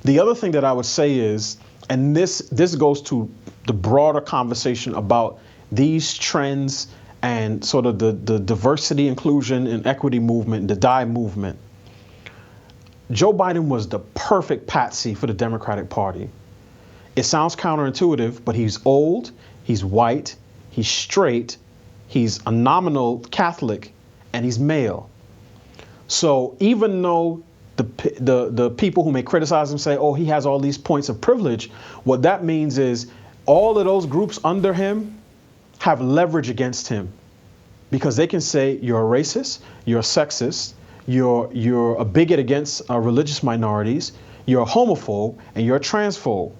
S10: The other thing that I would say is, and this goes to the broader conversation about these trends and sort of the diversity, inclusion, and equity movement, the DIE movement. Joe Biden was the perfect patsy for the Democratic Party. It sounds counterintuitive, but he's old, he's white, he's straight, he's a nominal Catholic, and he's male. So even though the people who may criticize him say, oh, he has all these points of privilege, what that means is all of those groups under him have leverage against him, because they can say you're a racist, you're a sexist, you're a bigot against religious minorities, you're a homophobe, and you're a transphobe.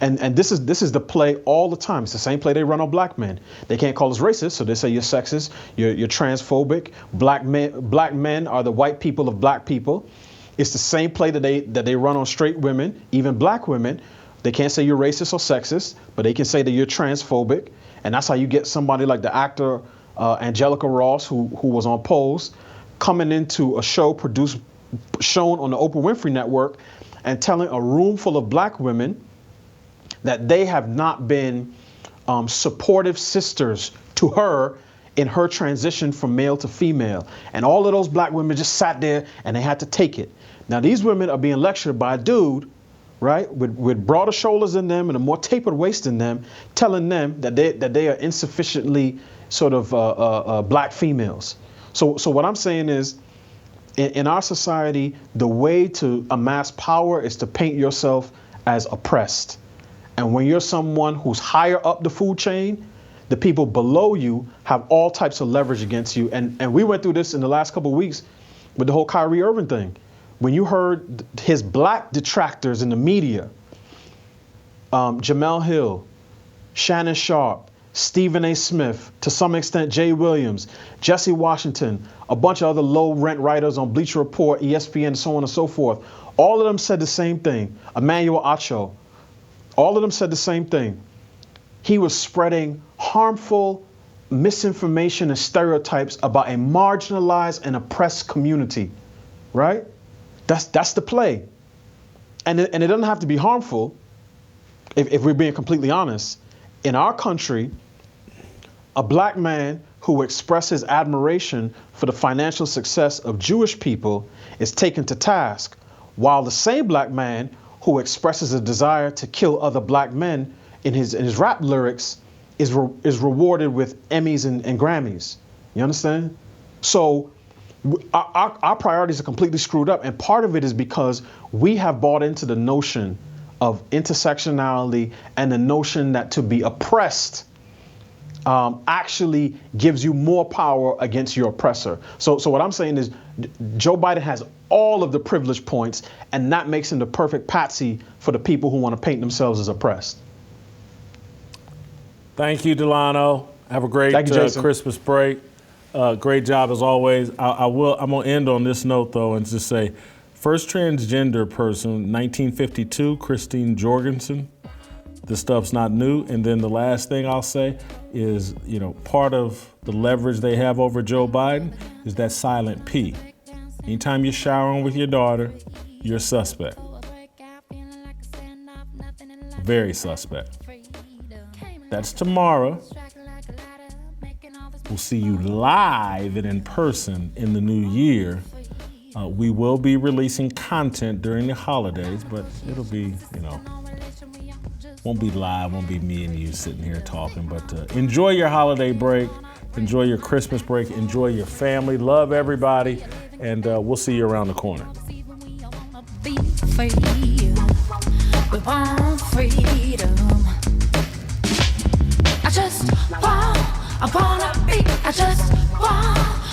S10: And this is the play all the time. It's the same play they run on black men. They can't call us racist, so they say you're sexist, you're transphobic. Black men are the white people of black people. It's the same play that they run on straight women, even black women. They can't say you're racist or sexist, but they can say that you're transphobic. And that's how you get somebody like the actor Angelica Ross, who was on Pose, coming into a show shown on the Oprah Winfrey Network and telling a room full of black women that they have not been supportive sisters to her in her transition from male to female. And all of those black women just sat there and they had to take it. Now, these women are being lectured by a dude, right, with broader shoulders than them and a more tapered waist than them, telling them that they are insufficiently sort of black females. So what I'm saying is, in our society, the way to amass power is to paint yourself as oppressed. And when you're someone who's higher up the food chain, the people below you have all types of leverage against you. And we went through this in the last couple of weeks with the whole Kyrie Irving thing. When you heard his black detractors in the media, Jamel Hill, Shannon Sharp, Stephen A. Smith, to some extent Jay Williams, Jesse Washington, a bunch of other low-rent writers on Bleacher Report, ESPN, so on and so forth, all of them said the same thing. Emmanuel Acho, all of them said the same thing. He was spreading harmful misinformation and stereotypes about a marginalized and oppressed community, right? That's the play. And it doesn't have to be harmful, if we're being completely honest. In our country, a black man who expresses admiration for the financial success of Jewish people is taken to task, while the same black man who expresses a desire to kill other black men in his rap lyrics is rewarded with Emmys and Grammys. You understand? So our priorities are completely screwed up, and part of it is because we have bought into the notion of intersectionality and the notion that to be oppressed actually gives you more power against your oppressor. So what I'm saying is Joe Biden has all of the privilege points, and that makes him the perfect patsy for the people who want to paint themselves as oppressed.
S1: Thank you, Delano. Have a great Christmas break. Great job as always. I'm going to end on this note, though, and just say, first transgender person, 1952, Christine Jorgensen. This stuff's not new. And then the last thing I'll say is, part of the leverage they have over Joe Biden is that silent P. Anytime you're showering with your daughter, you're a suspect. Very suspect. That's tomorrow. We'll see you live and in person in the new year. We will be releasing content during the holidays, but it'll be, won't be live, won't be me and you sitting here talking, but enjoy your holiday break, enjoy your Christmas break, enjoy your family, love everybody, and we'll see you around the corner.
S8: We want freedom. I just want, I wanna be, I just want